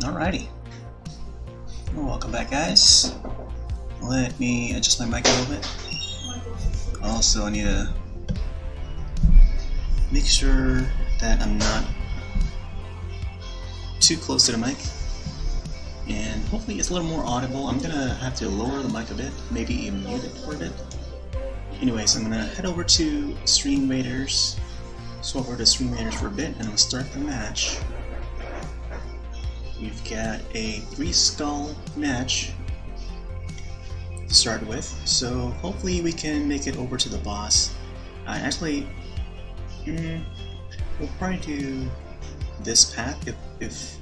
Alrighty. Welcome back, guys. Let me adjust my mic a little bit. Also, I need to make sure that I'm not too close to the mic. And hopefully it's a little more audible. I'm gonna have to lower the mic a bit, maybe even mute it for a bit. Anyways, I'm gonna head over to Stream Raiders, swap over to Stream Raiders for a bit, and I'm gonna start the match. We've got a 3-skull match to start with, so hopefully we can make it over to the boss. We'll probably do this path if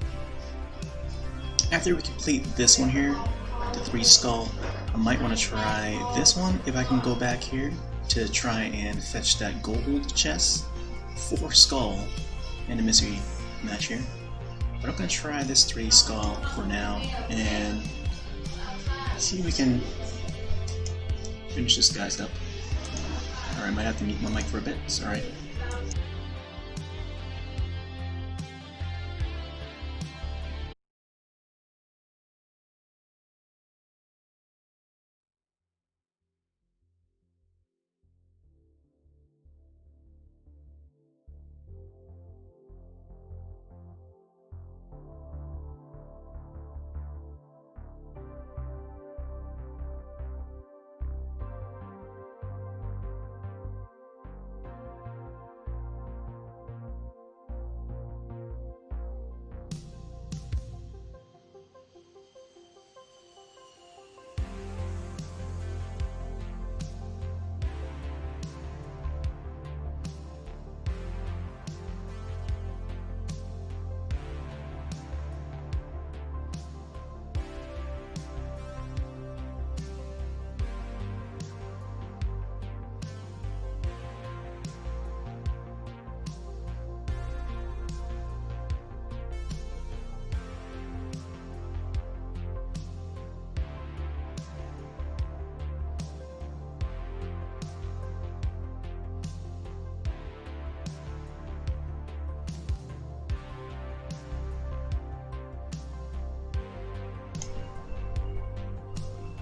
after we complete this one here, the 3-skull. I might want to try this one if I can go back here to try and fetch that gold chest 4-skull in the mystery match here. But I'm going to try this 3-skull for now and see if we can finish this guy's up. Alright, I might have to mute my mic for a bit, sorry.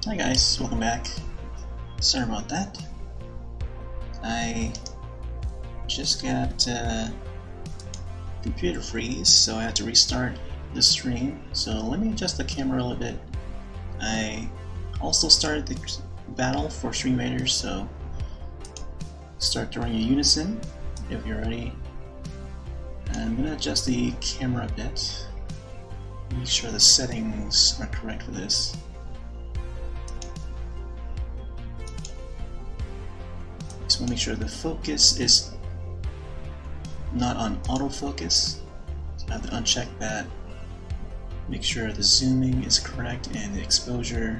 Hi guys, welcome back. Sorry about that. I just got computer freeze, so I had to restart the stream. So let me adjust the camera a little bit. I also started the battle for Stream Raiders, so start throwing a unison if you're ready. I'm gonna adjust the camera a bit. Make sure the settings are correct for this. So we'll make sure the focus is not on autofocus. So I have to uncheck that. Make sure the zooming is correct and the exposure.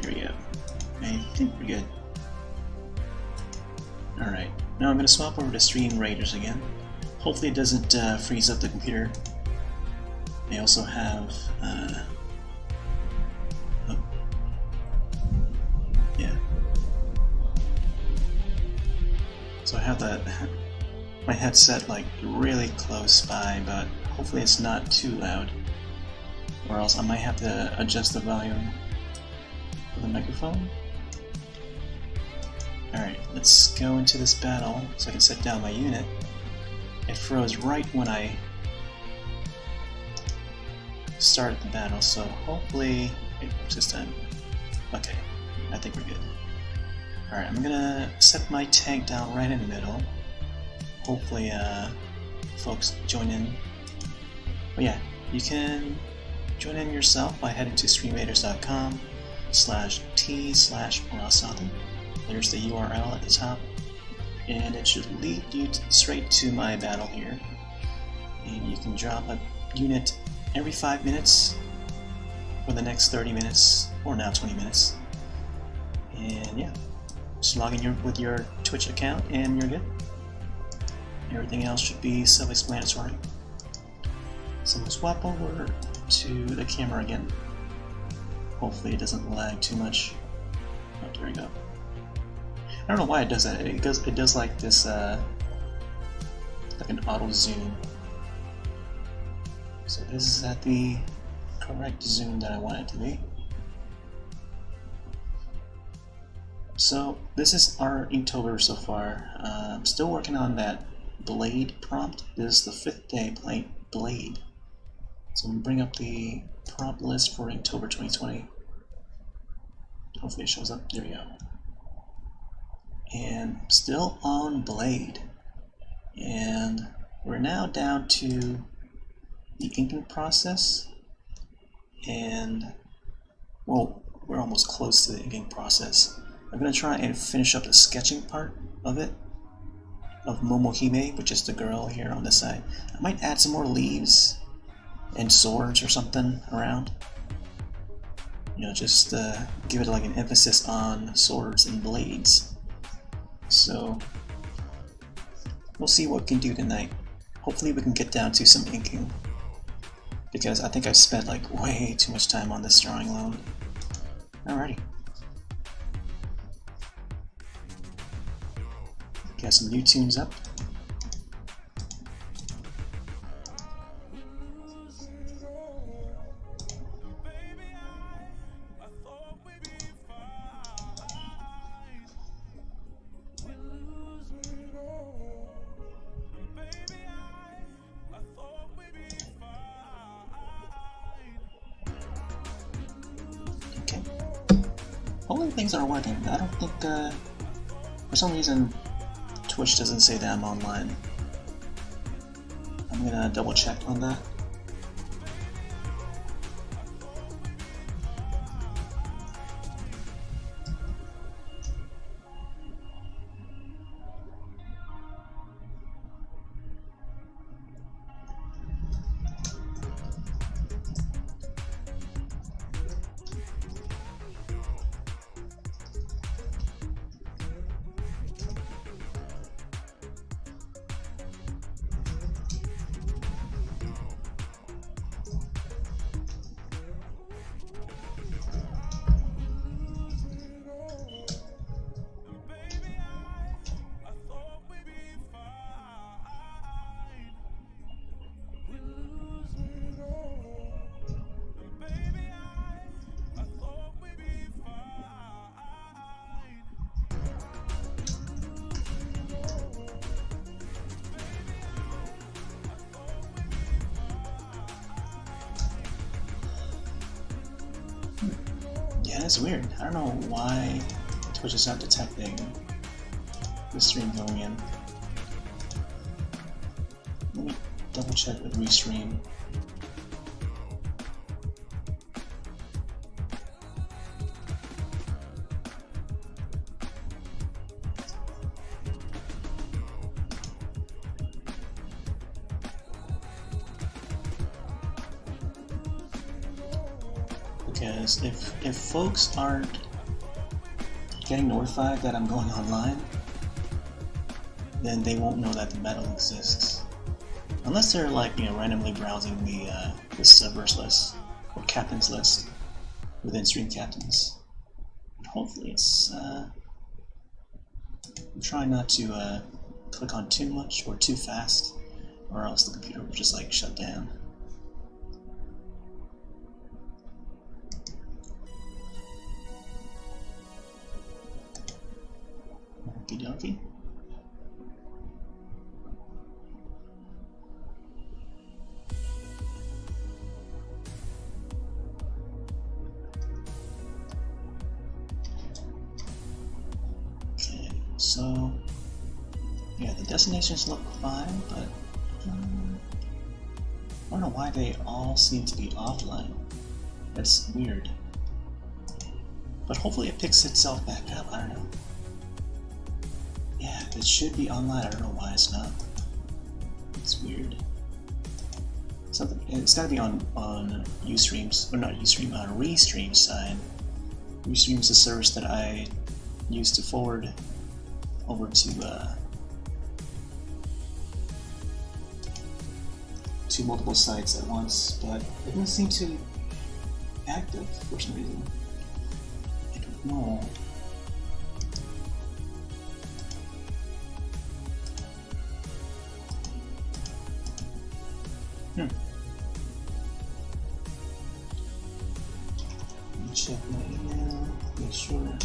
There we go. I think we're good. Alright, now I'm going to swap over to Stream Raiders again. Hopefully it doesn't freeze up the computer. I also have so I have my headset like really close by, but hopefully it's not too loud, or else I might have to adjust the volume of the microphone. Alright, let's go into this battle so I can set down my unit. It froze right when I started the battle, so hopefully it works this time. Okay, I think we're good. Alright, I'm gonna set my tank down right in the middle. Hopefully, folks join in. But yeah, you can join in yourself by heading to streamraiders.com/t/Murasathan. There's the URL at the top, and it should lead you straight to my battle here. And you can drop a unit every 5 minutes for the next 30 minutes, or now 20 minutes. And yeah. Just log in with your Twitch account and you're good. Everything else should be self-explanatory. So we'll swap over to the camera again. Hopefully it doesn't lag too much. Oh, there we go. I don't know why it does that. It does like this, like an auto zoom. So this is at the correct zoom that I want it to be. So this is our Inktober so far. I'm still working on that blade prompt. This is the 5th day blade. So I'm going to bring up the prompt list for Inktober 2020. Hopefully it shows up. There we go. And still on blade. And we're now down to the inking process. And, well, we're almost close to the inking process. I'm going to try and finish up the sketching part of it, of Momohime, which is the girl here on this side. I might add some more leaves and swords or something around. You know, just give it like an emphasis on swords and blades. So, we'll see what we can do tonight. Hopefully we can get down to some inking, because I think I've spent like way too much time on this drawing alone. Alrighty. Got some new tunes up. Okay. Hopefully things are working. I don't think, for some reason, Twitch doesn't say that I'm online. I'm gonna double check on that. Yeah, it's weird. I don't know why Twitch is not detecting the stream going in. Let me double check with restream. Because if folks aren't getting notified that I'm going online, then they won't know that the battle exists. Unless they're like, you know, randomly browsing the subverse list or captains list within stream captains. But hopefully it's I'm trying not to click on too much or too fast, or else the computer will just like shut down. Okie dokie. Okay, so yeah, the destinations look fine, but I don't know why they all seem to be offline. That's weird. But hopefully it picks itself back up, I don't know. Yeah, it should be online, I don't know why it's not. It's weird. Something, it's gotta be on Ustream's, or not Ustream, on Restream's side. Restream's the service that I use to forward over to multiple sites at once, but it doesn't seem to be active for some reason. I don't know. check my email, make sure.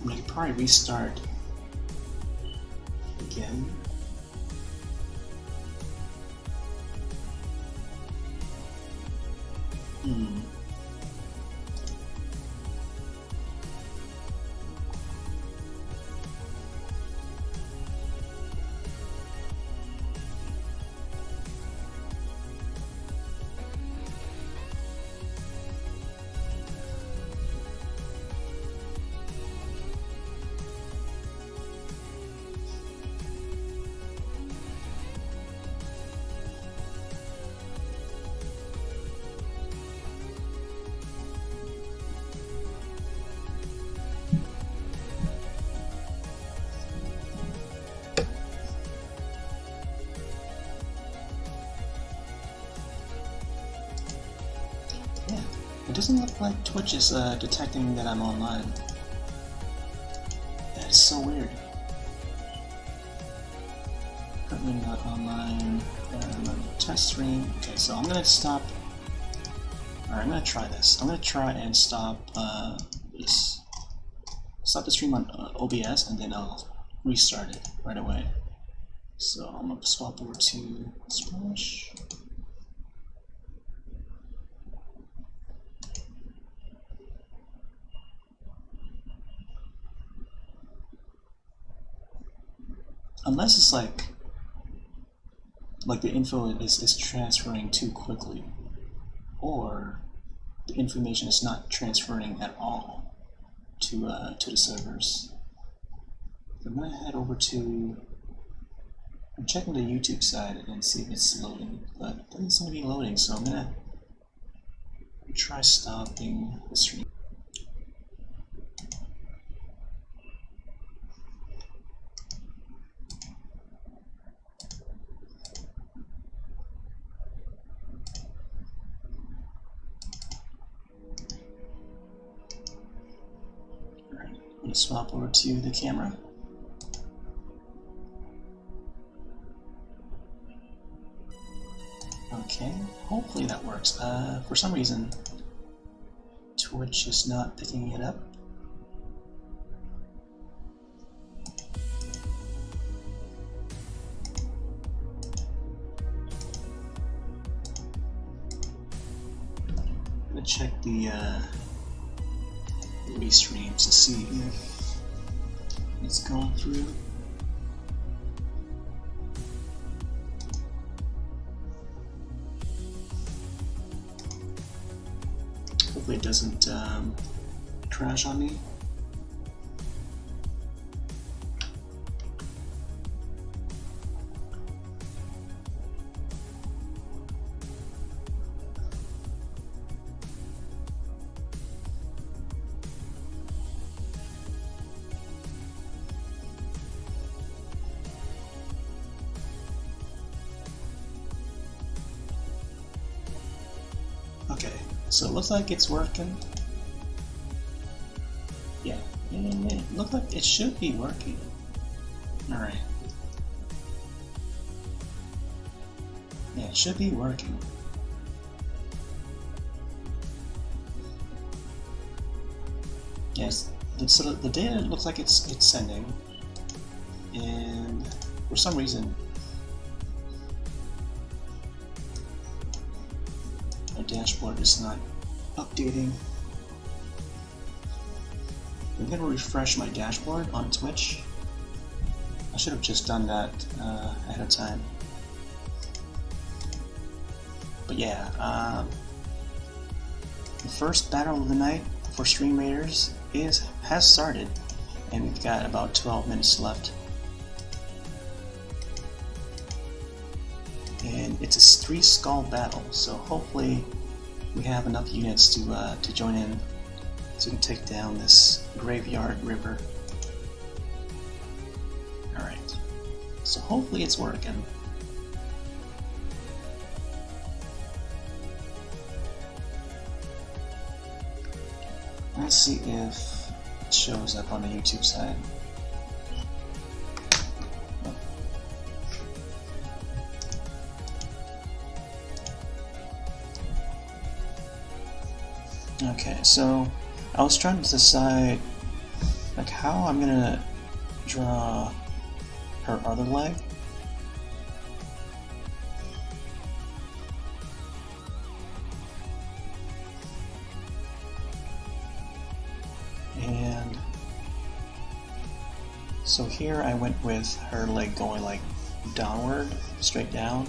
I'm gonna probably restart again. It doesn't look like Twitch is detecting that I'm online. That is so weird. Currently not online. Test stream. Okay, so I'm gonna stop. Alright, I'm gonna try this. I'm gonna try and stop this. Stop the stream on OBS, and then I'll restart it right away. So I'm gonna swap over to Splash. Unless it's like the info is transferring too quickly, or the information is not transferring at all to the servers. I'm gonna head over to. I'm checking the YouTube side and see if it's loading, but it doesn't seem to be loading. So I'm gonna try stopping the stream. Swap over to the camera. Okay, hopefully that works. For some reason, Twitch is not picking it up. I'm gonna check the restreams to see if it's gone through. Hopefully it doesn't crash on me. Okay, so it looks like it's working. Yeah, it looks like it should be working. Alright. Yeah, it should be working. Yes, so the data looks like it's sending, and for some reason my dashboard is not updating. I'm going to refresh my dashboard on Twitch. I should have just done that ahead of time. But yeah, the first battle of the night for Stream Raiders has started, and we've got about 12 minutes left. And it's a 3 skull battle, so hopefully we have enough units to join in so we can take down this graveyard river. Alright, so hopefully it's working. Let's see if shows up on the YouTube side. Okay, so I was trying to decide like how I'm gonna draw her other leg. And so here I went with her leg going like downward, straight down,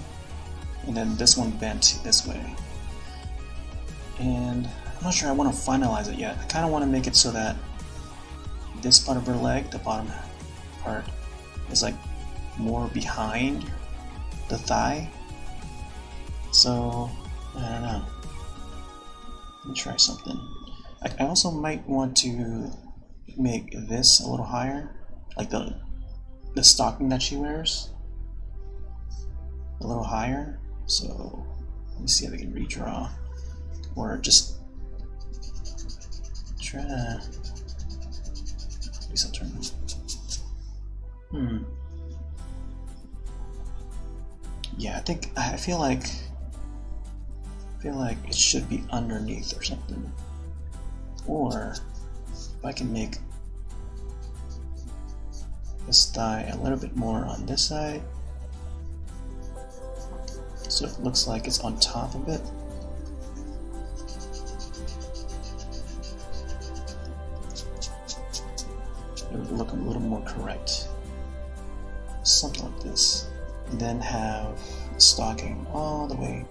and then this one bent this way. And I'm not sure I want to finalize it yet. I kind of want to make it so that this part of her leg, the bottom part, is like more behind the thigh. So, I don't know. Let me try something. I also might want to make this a little higher, like the stocking that she wears, a little higher. So, let me see if I can redraw, or just try to. At least I'll turn. Yeah, I feel like it should be underneath or something. Or if I can make this thigh a little bit more on this side, so it looks like it's on top of it. It would look a little more correct. Something like this. And then have stocking all the way.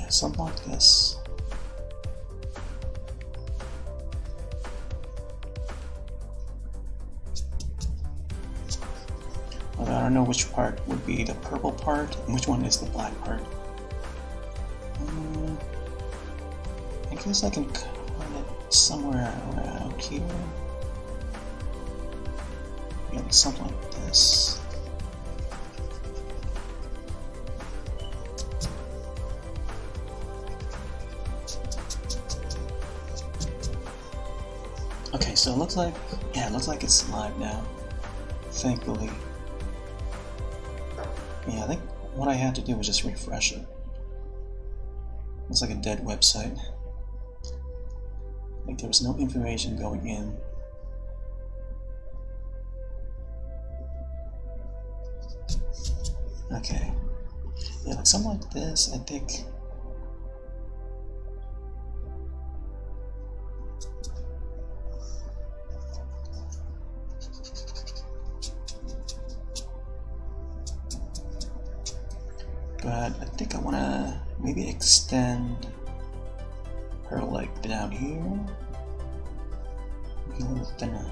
Something like this. But I don't know which part would be the purple part and which one is the black part. I guess I can cut it somewhere around here. Yeah, something like this. Okay, so it looks like, it's live now, thankfully. Yeah, I think what I had to do was just refresh it. Looks like a dead website. Like there was no information going in. Okay. Yeah, like something like this, I think. But I think I want to maybe extend her leg down here, maybe a little thinner.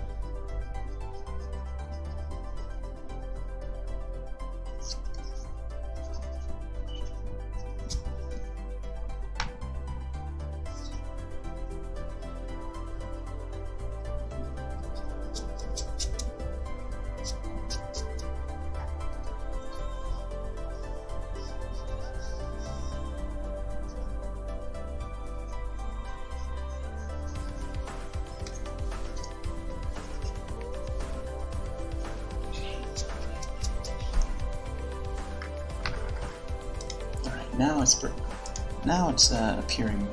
Now it's appearing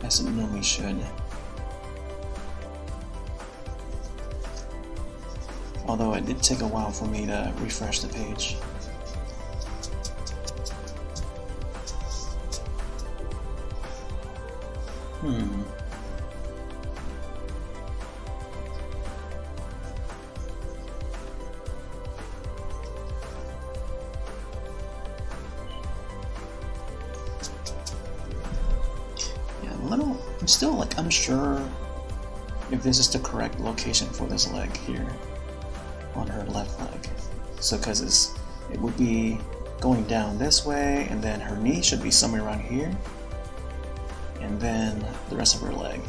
as it normally should. Although it did take a while for me to refresh the page. still like unsure if this is the correct location for this leg here on her left leg. So because it would be going down this way, and then her knee should be somewhere around here, and then the rest of her leg.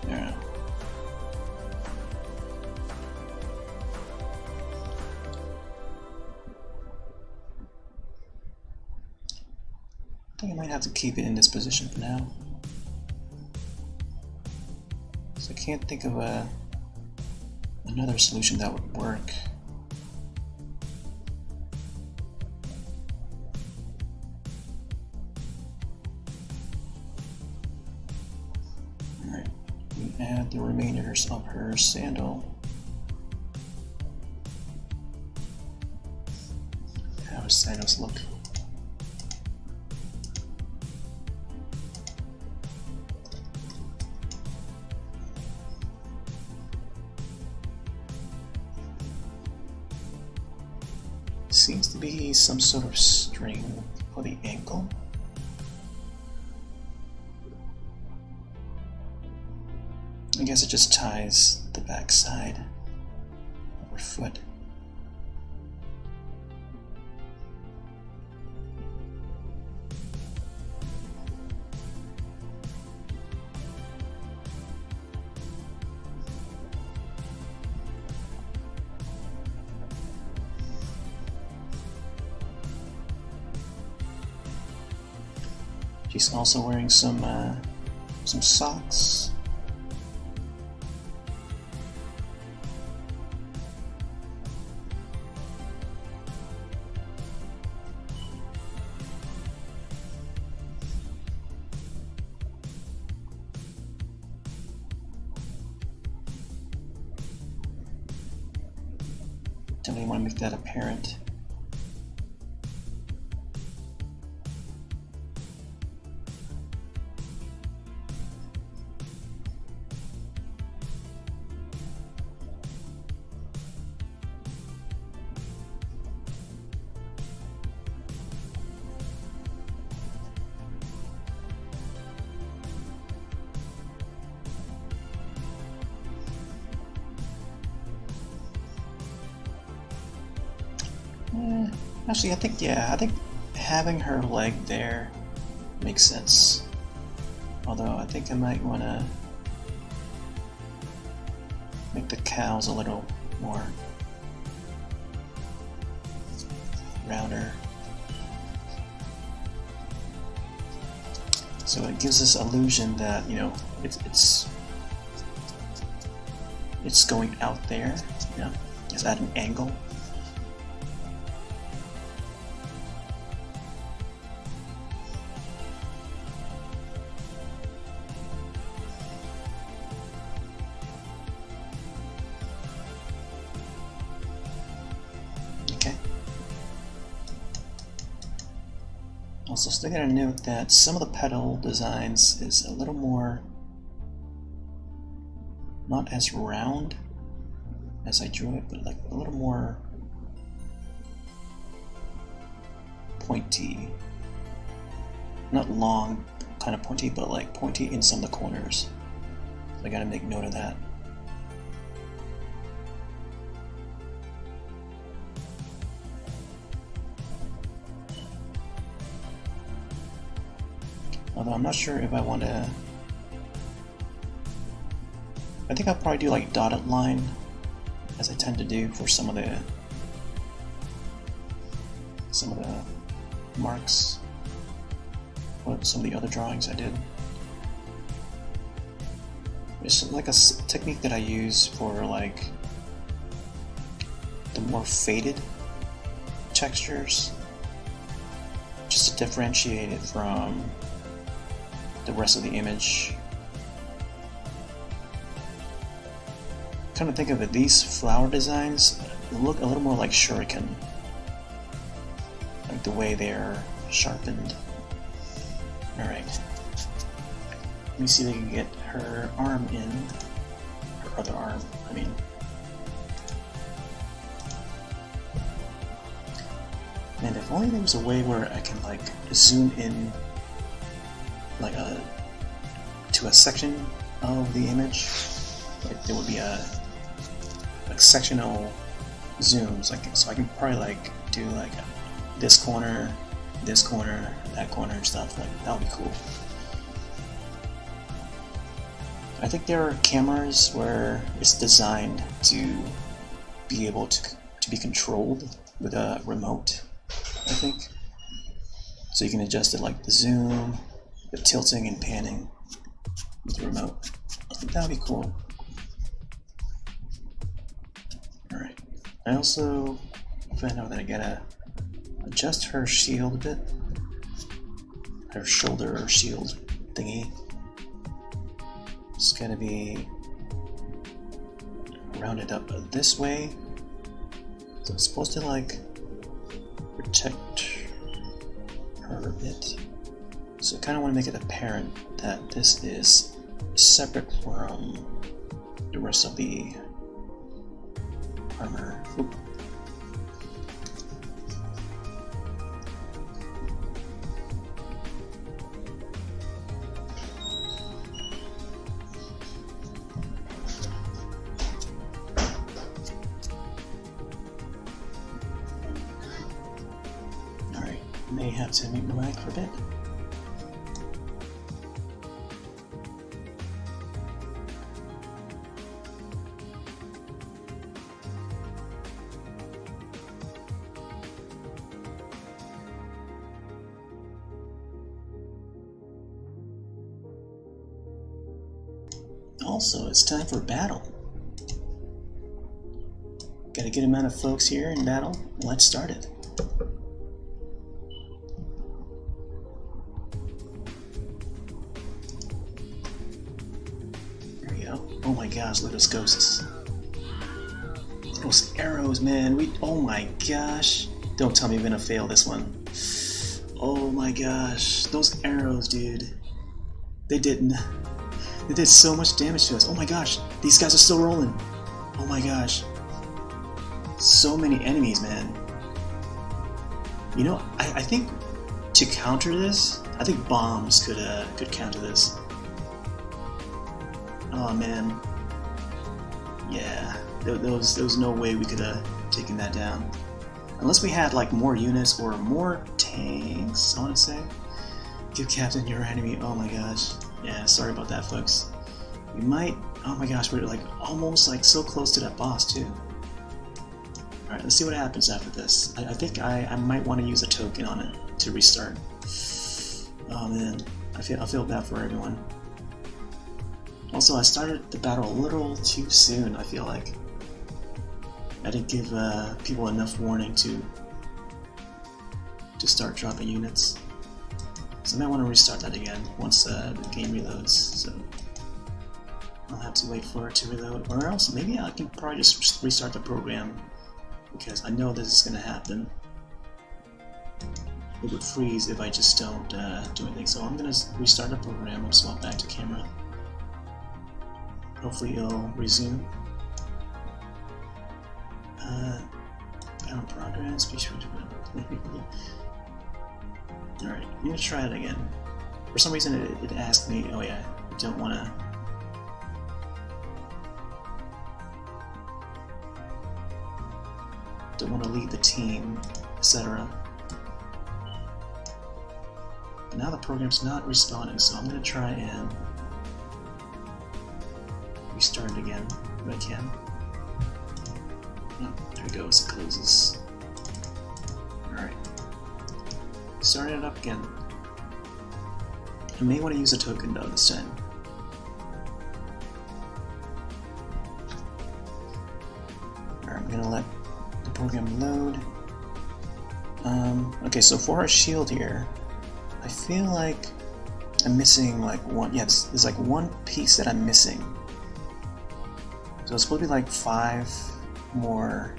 Yeah. I think I might have to keep it in this position for now. So I can't think of another solution that would work. Alright, we add the remainders of her sandal. How does sandals look? Seems to be some sort of string for the ankle. I guess it just ties the back side of her foot. She's also wearing some socks. Definitely want to make that apparent. Actually, I think having her leg there makes sense. Although I think I might want to make the cows a little more rounder. So it gives this illusion that, you know, it's going out there, you know, it's at an angle. Also, still gotta note that some of the pedal designs is a little more not as round as I drew it, but like a little more pointy. Not long, kind of pointy, but like pointy in some of the corners. So I gotta make note of that. Although I'm not sure if I want to. I think I'll probably do like dotted line, as I tend to do for some of the marks, or some of the other drawings I did. It's like a technique that I use for like the more faded textures, just to differentiate it from the rest of the image. Come to think of it, these flower designs look a little more like shuriken, like the way they're sharpened. Alright, let me see if I can get her arm in, her other arm, I mean. And if only there was a way where I can like zoom in like to a section of the image. Like there would be a like sectional zooms, like so I can probably like do like this corner, that corner and stuff. Like that would be cool. I think there are cameras where it's designed to be able to be controlled with a remote, I think. So you can adjust it like the zoom, the tilting and panning with the remote. I think that would be cool. Alright. I also found out that I gotta adjust her shield a bit. Her shoulder or shield thingy. It's gotta be rounded up this way. So it's supposed to like protect her a bit. So I kind of want to make it apparent that this is separate from the rest of the armor. Oop. Alright, may have to mute my mic for a bit. Also, it's time for battle. Got a good amount of folks here in battle. Let's start it. There we go. Oh my gosh, look at those ghosts. Those arrows, man. Oh my gosh. Don't tell me we're gonna fail this one. Oh my gosh. Those arrows, dude. They didn't. It did so much damage to us. Oh my gosh, these guys are still rolling. Oh my gosh. So many enemies, man. You know, I think to counter this, I think bombs could counter this. Oh man. Yeah, there was no way we could have taken that down. Unless we had like more units or more tanks, I want to say. Give Captain your enemy. Oh my gosh. Yeah, sorry about that, folks. We might... Oh my gosh, we're like almost like so close to that boss too. Alright, let's see what happens after this. I think I might want to use a token on it to restart. Oh man, I feel bad for everyone. Also, I started the battle a little too soon, I feel like. I didn't give people enough warning to start dropping units. So I might want to restart that again once the game reloads, so I'll have to wait for it to reload, or else maybe I can probably just restart the program, because I know this is going to happen. It would freeze if I just don't do anything, so I'm going to restart the program and swap back to camera. Hopefully it'll resume. Battle progress, be sure to Alright, I'm gonna try it again. For some reason it asked me, oh yeah, don't wanna... Don't wanna lead the team, etc. But now the program's not responding, so I'm gonna try and restart it again if I can. Oh, there it goes, it closes. Alright. Start it up again. I may want to use a token though this time. Alright, I'm gonna let the program load. Okay, so for our shield here, I feel like I'm missing like one. Yeah, there's like one piece that I'm missing. So it's supposed to be like 5 more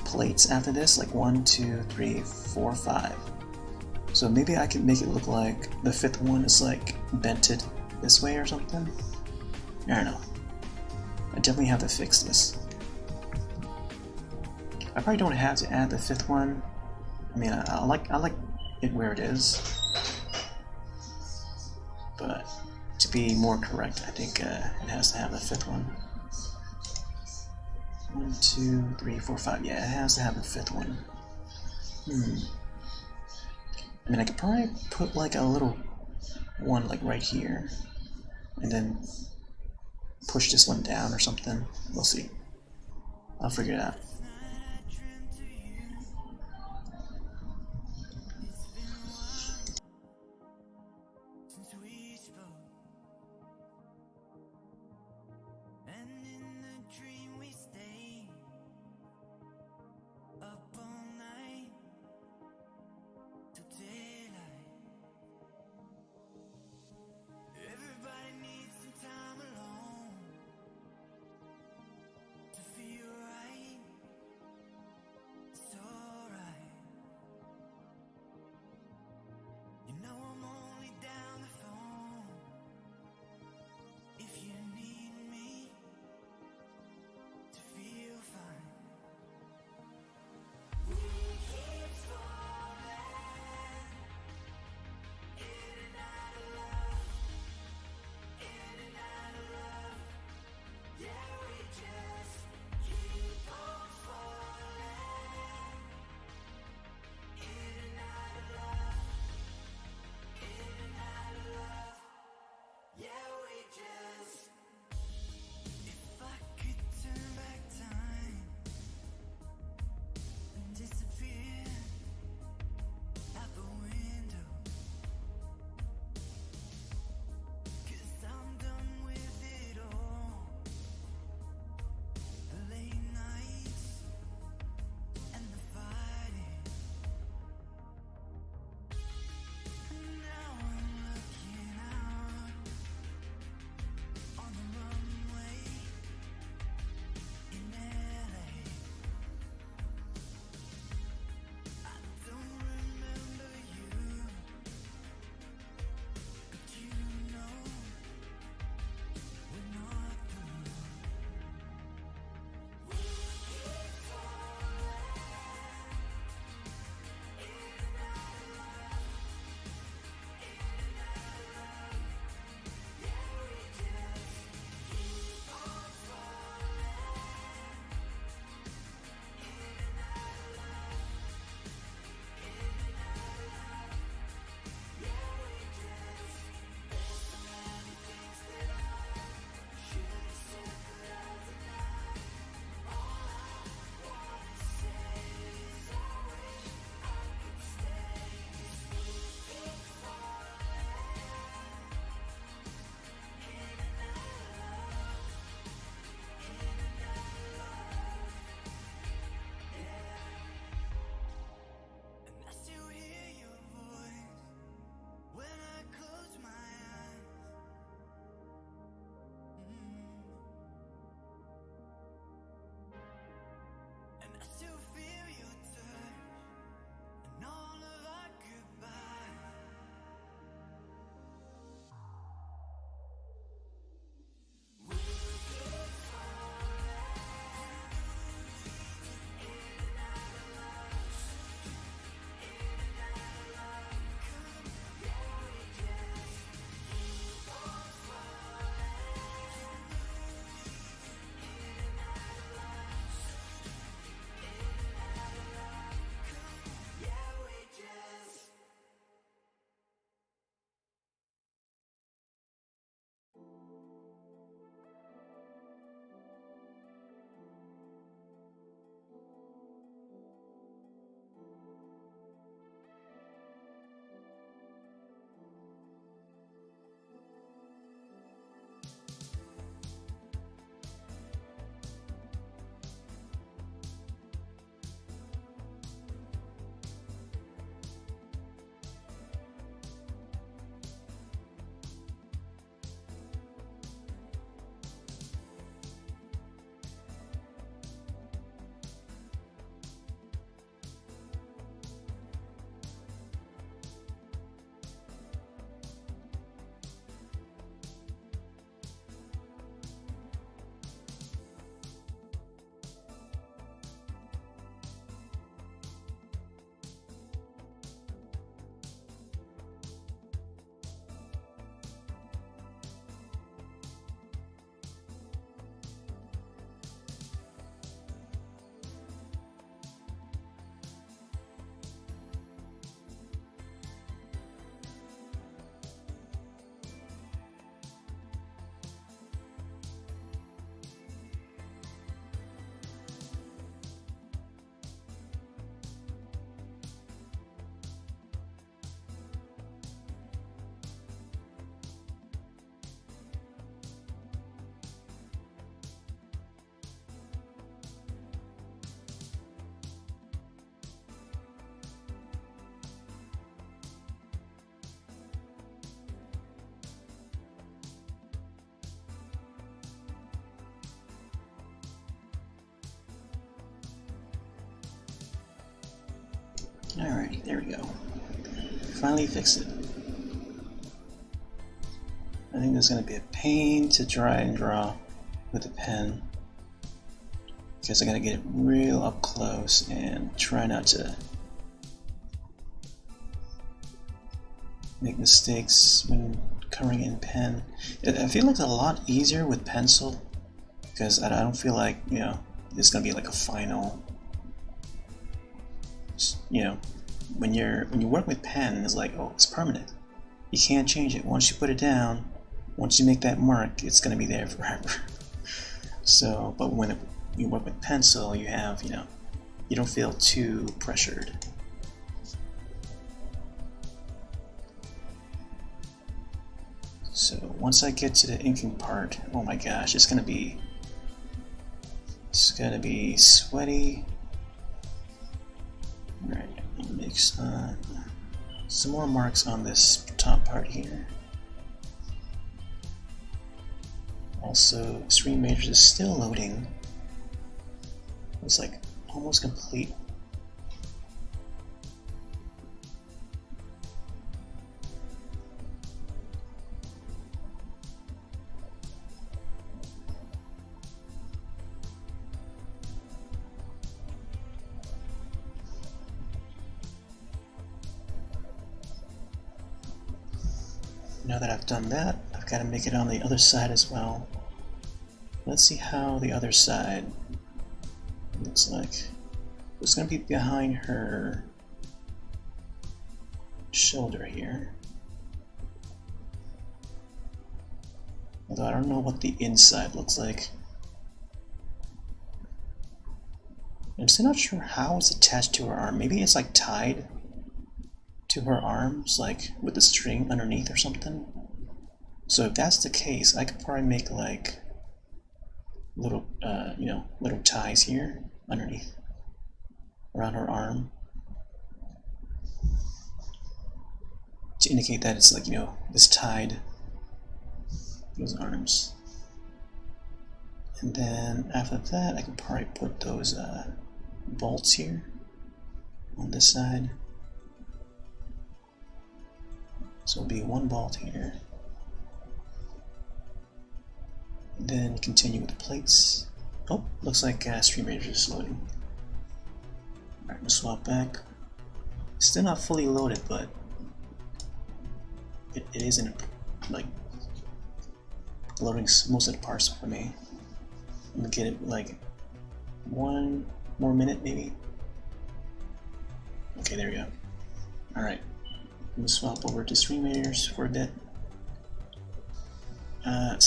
plates after this, like 1, 2, 3, 4, 5. So maybe I can make it look like the 5th one is like bented this way or something. I don't know. I definitely have to fix this. I probably don't have to add the 5th one. I mean, I like it where it is. But To be more correct, I think it has to have a fifth one. 1, 2, 3, 4, 5. Yeah, it has to have a fifth one. I mean, I could probably put like a little one like right here, and then push this one down or something. We'll see. I'll figure it out. Alright, there we go. Finally fixed it. I think this is going to be a pain to try and draw with a pen, because I gotta get it real up close and try not to make mistakes when coloring in pen. I feel like it's a lot easier with pencil, because I don't feel like, you know, it's gonna be like a final, you know, when you work with pen, it's like, oh, it's permanent. You can't change it. Once you put it down, once you make that mark, it's gonna be there forever. So, but when you work with pencil, you have, you know, you don't feel too pressured. So once I get to the inking part, oh my gosh, it's gonna be sweaty. Alright, make some more marks on this top part here. Also, Extreme Majors is still loading. It's like almost complete. Now that I've done that, I've got to make it on the other side as well. Let's see how the other side looks like. It's going to be behind her shoulder here. Although I don't know what the inside looks like. I'm still not sure how it's attached to her arm. Maybe it's like tied to her arms, like with the string underneath or something. So if that's the case, I could probably make like little, you know, little ties here underneath, around her arm, to indicate that it's like, you know, it's tied those arms. And then after that, I could probably put those bolts here on this side. So it'll be one bolt here. And then continue with the plates. Oh, looks like Stream Ranger is loading. Alright, we'll swap back. Still not fully loaded, but it isn't like loading most of the parts for me. I'm gonna get it like 1 more minute maybe. Okay, there we go. Alright, I'm gonna swap over to Stream Rangers for a bit.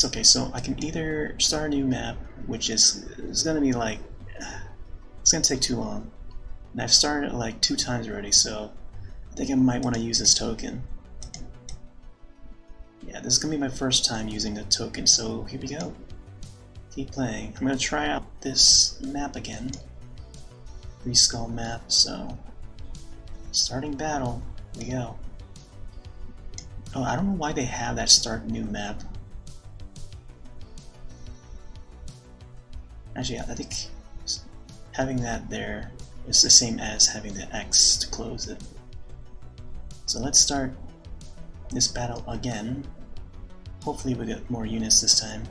Okay, so I can either start a new map, which is gonna be like, it's gonna take too long. And I've started it like 2 times already, so I think I might want to use this token. Yeah, this is gonna be my first time using the token, so here we go. Keep playing. I'm gonna try out this map again. Free Skull map, so starting battle, here we go. Oh, I don't know why they have that start new map. Actually, I think having that there is the same as having the X to close it. So let's start this battle again. Hopefully we get more units this time.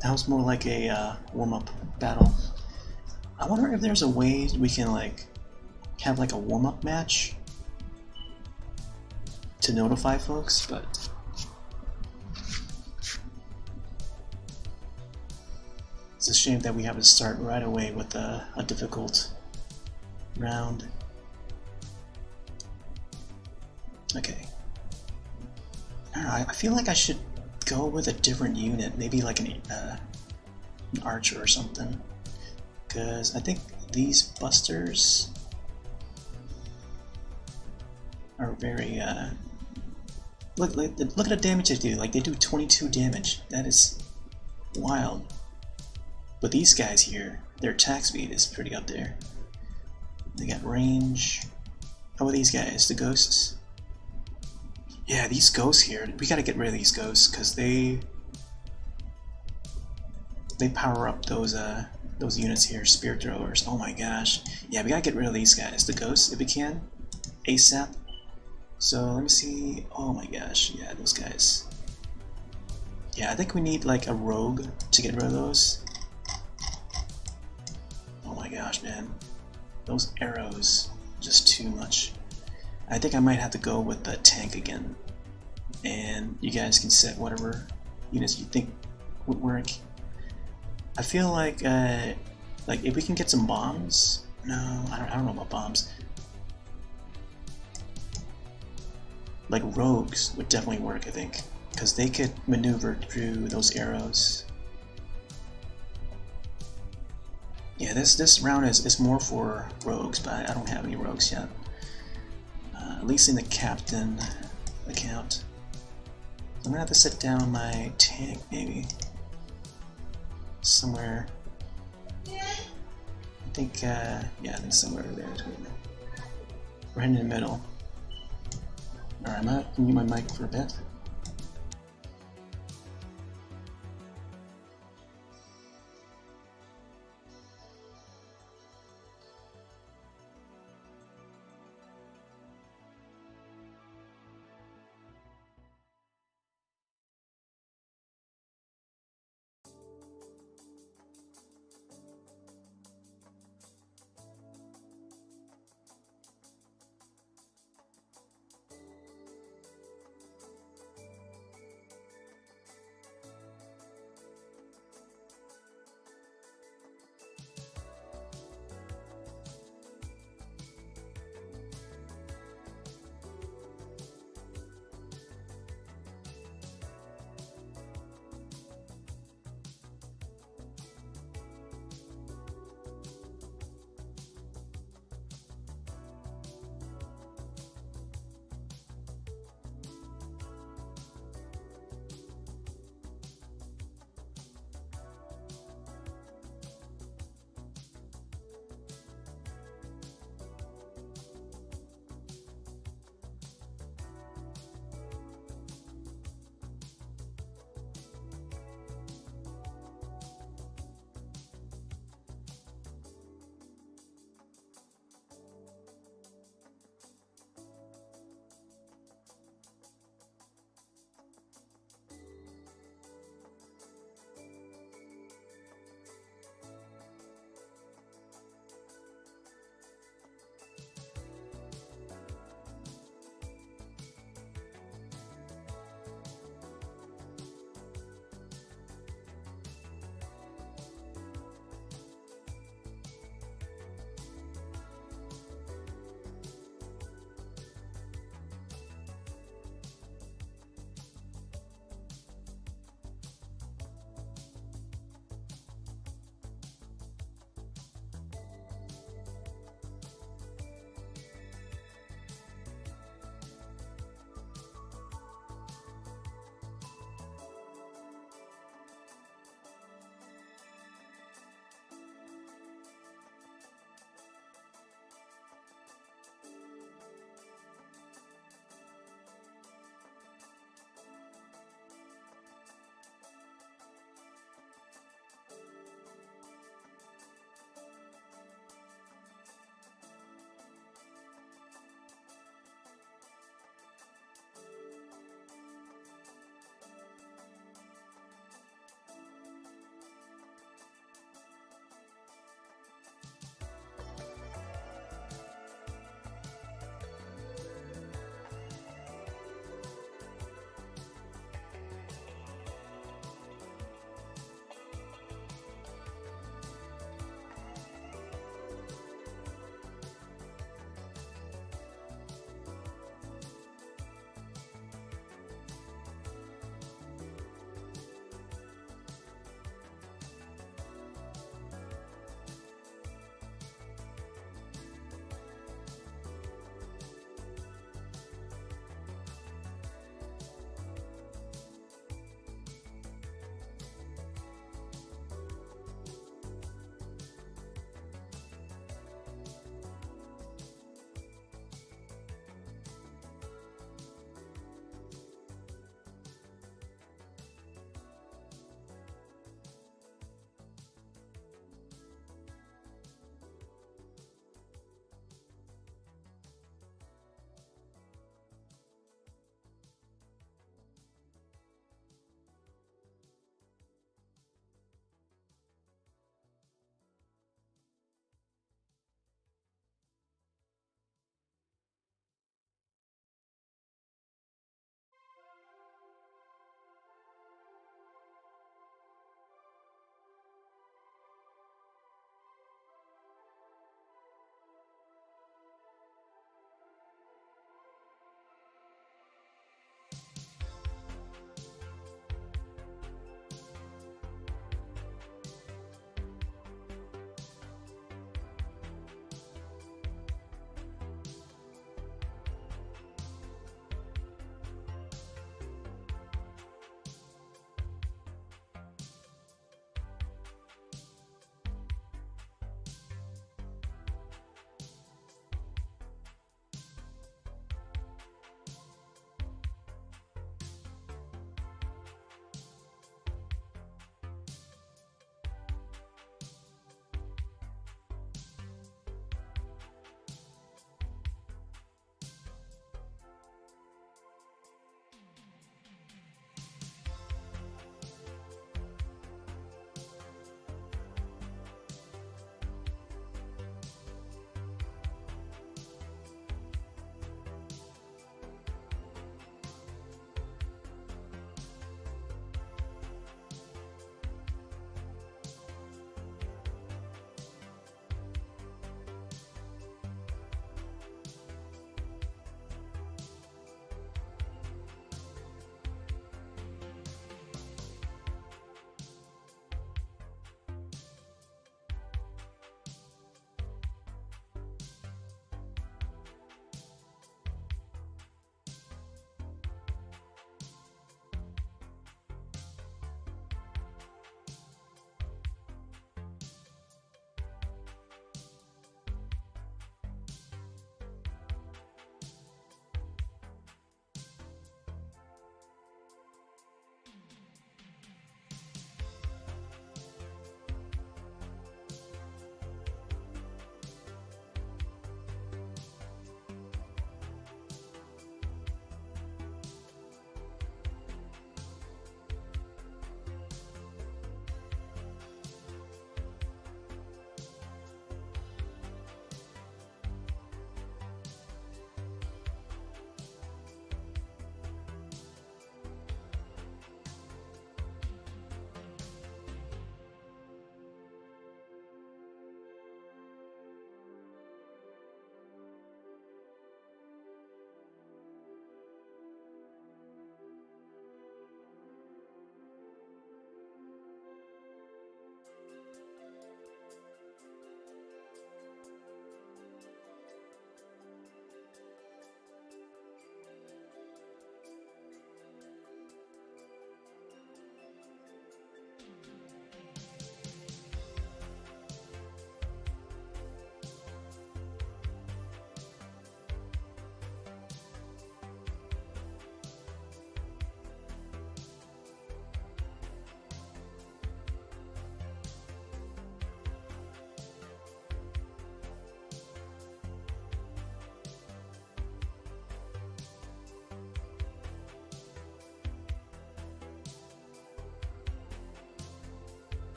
That was more like a warm-up battle. I wonder if there's a way we can like have like a warm-up match to notify folks, but it's a shame that we have to start right away with a difficult round. Okay. I don't know, I feel like I should go with a different unit, maybe like an archer or something, because I think these busters are very look at the damage they do. Like, they do 22 damage. That is wild. But these guys here, their attack speed is pretty up there. They got range. How about these guys, the ghosts? Yeah, these ghosts here, we gotta get rid of these ghosts because they power up those those units here, spear throwers. Oh my gosh. Yeah, we gotta get rid of these guys. The ghosts, if we can. ASAP. So let me see. Oh my gosh, yeah, those guys. Yeah, I think we need like a rogue to get rid of those. Oh my gosh, man. Those arrows, just too much. I think I might have to go with the tank again. And you guys can set whatever units you think would work. I feel like if we can get some bombs. No, I don't know about bombs. Like rogues would definitely work, I think, because they could maneuver through those arrows. Yeah, this round is more for rogues, but I don't have any rogues yet. At least in the captain account. I'm gonna have to set down my tank maybe somewhere. I think yeah, I think somewhere there. Right in the middle. Alright, I'm gonna mute my mic for a bit.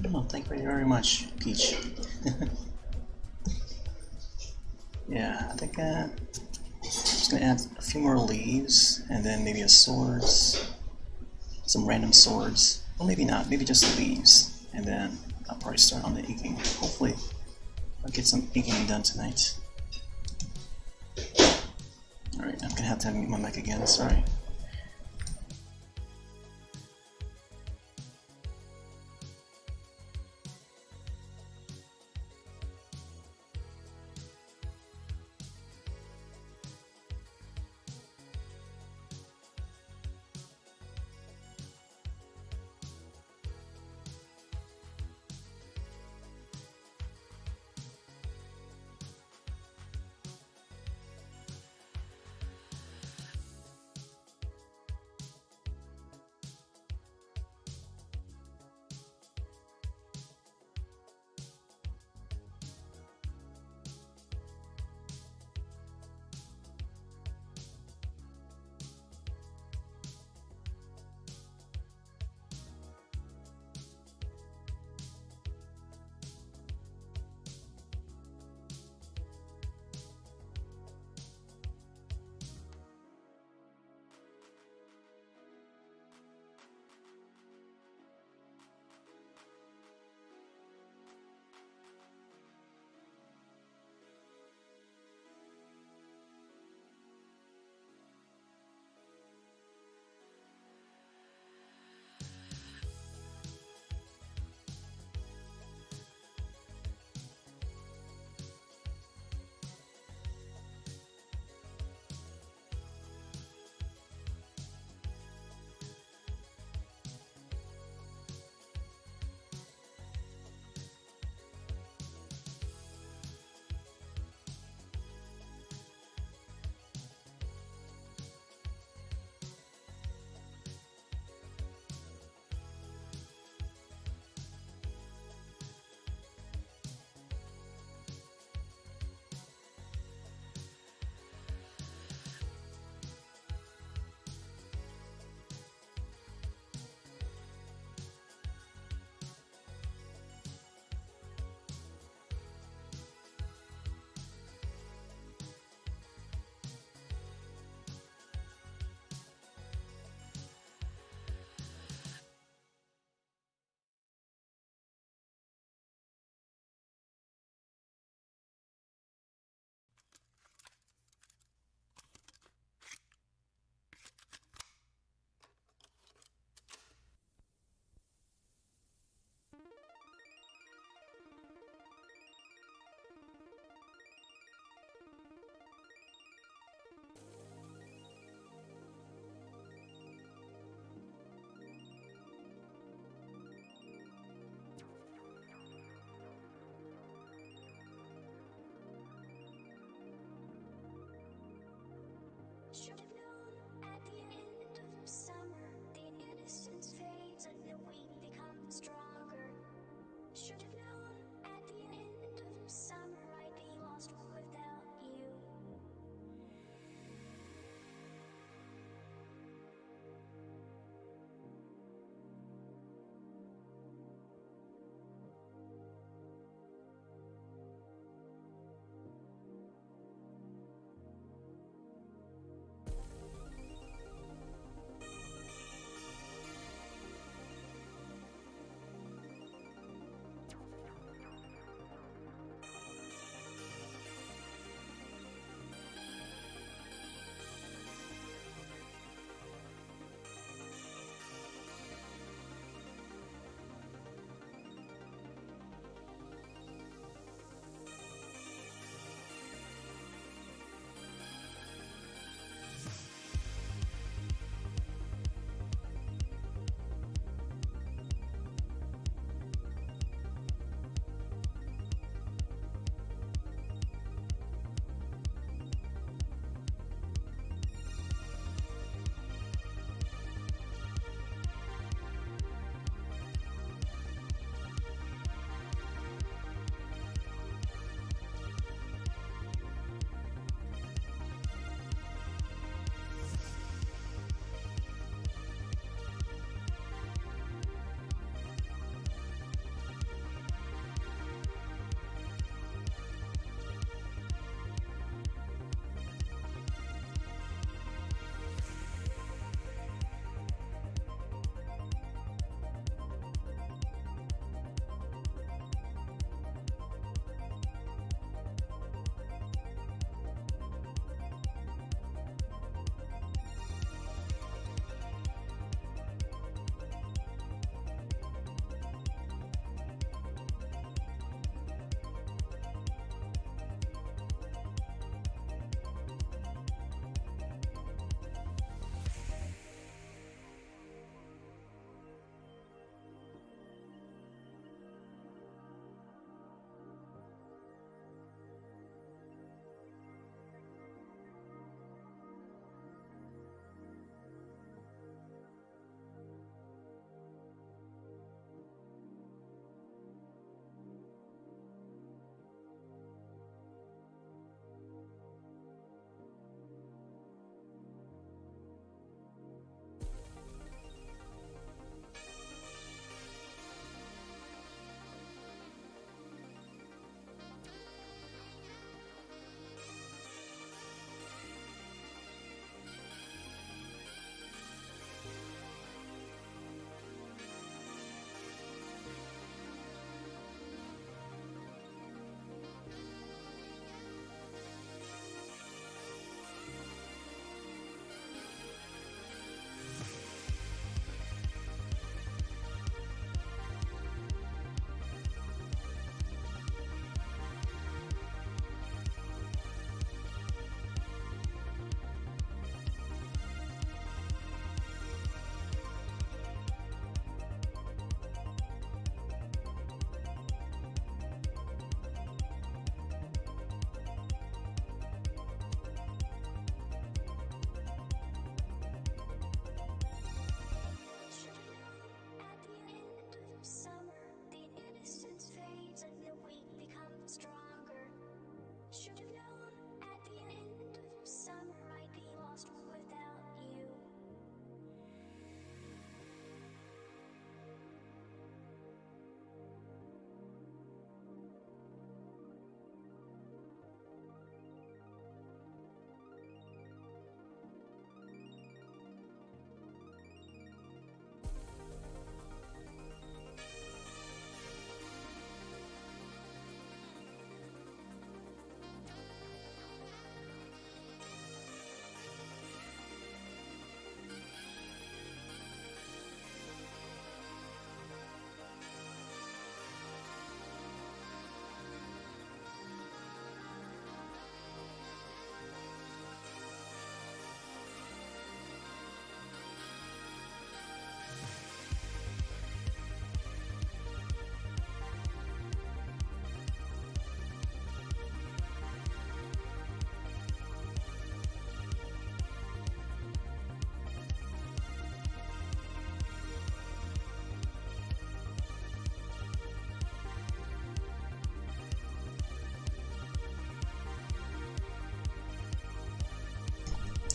Oh, thank you very much, Peach. Yeah, I think I'm just gonna add a few more leaves, and then maybe a swords, some random swords. Well, maybe not, maybe just leaves, and then I'll probably start on the inking. Hopefully, I'll get some inking done tonight. Alright, I'm gonna have to mute my mic again, sorry.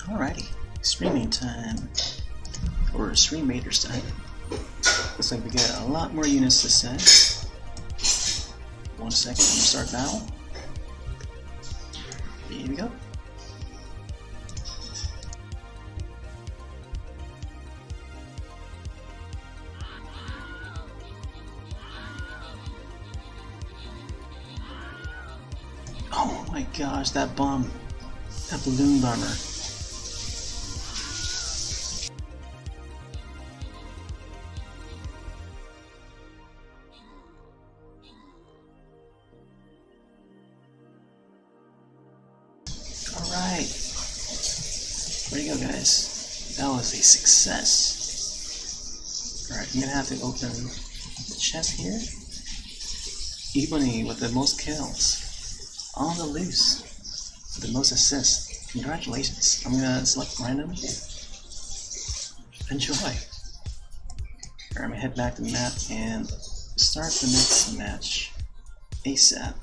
Alrighty, streaming time, or stream raiders time. Looks like we got a lot more units to set. 1 second, I'm gonna start battle. Here we go. Oh my gosh, that bomb. That balloon bomber. Alright. Where do you go, guys? That was a success. Alright, I'm gonna have to open the chest here. Ebony with the most kills. On the loose. With the most assists. Congratulations. I'm gonna select random. Enjoy. Alright, I'm gonna head back to the map and start the next match ASAP.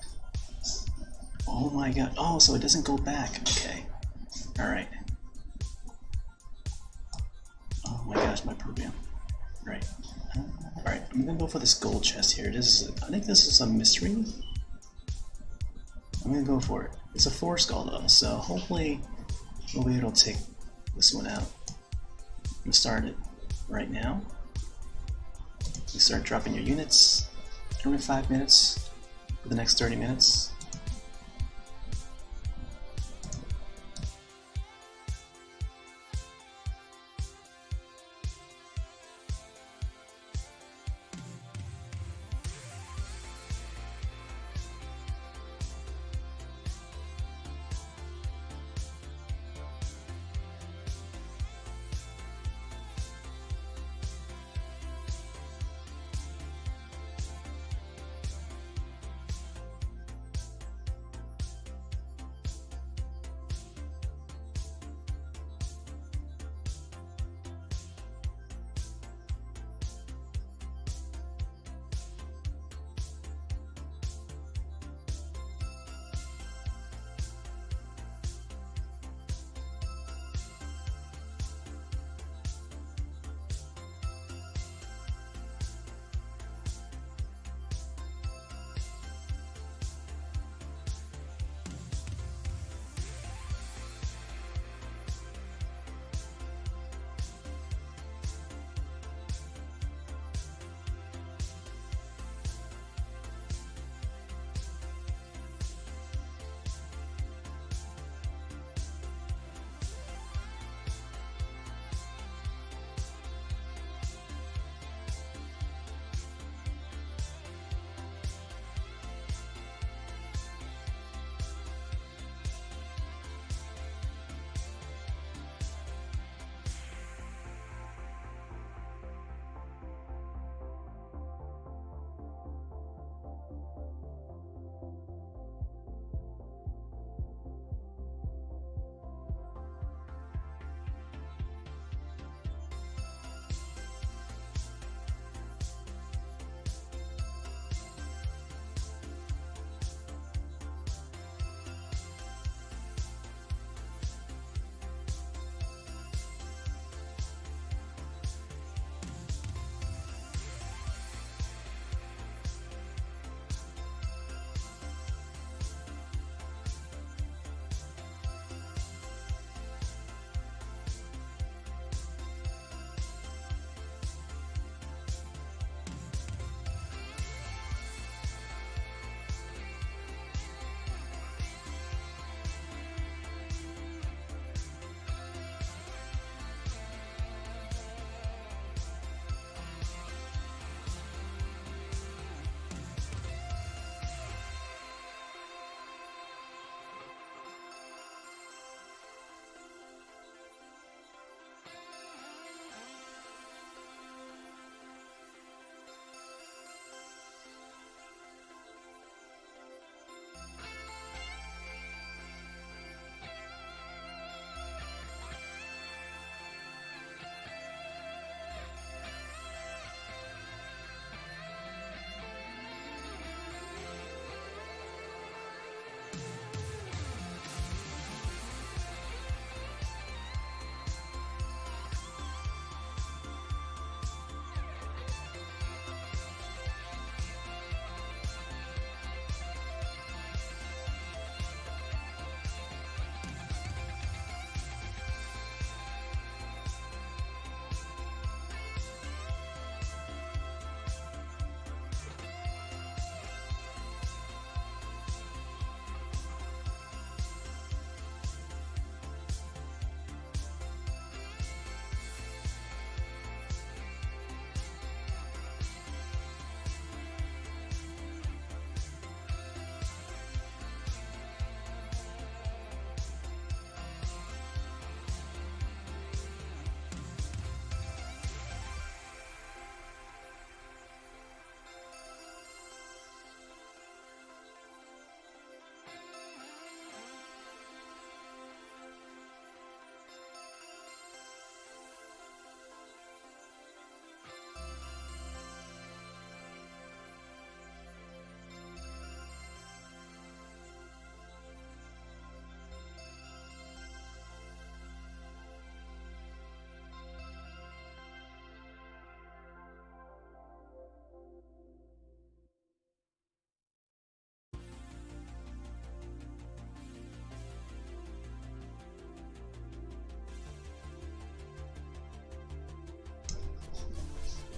Oh my god. Oh, so it doesn't go back. Okay. Alright. Oh my gosh, my program. Right. Alright, I'm gonna go for this gold chest here. I think this is a mystery. I'm gonna go for it. It's a 4 skull though, so hopefully we'll be able to take this one out. I'm gonna start it right now. You start dropping your units every 5 minutes for the next 30 minutes.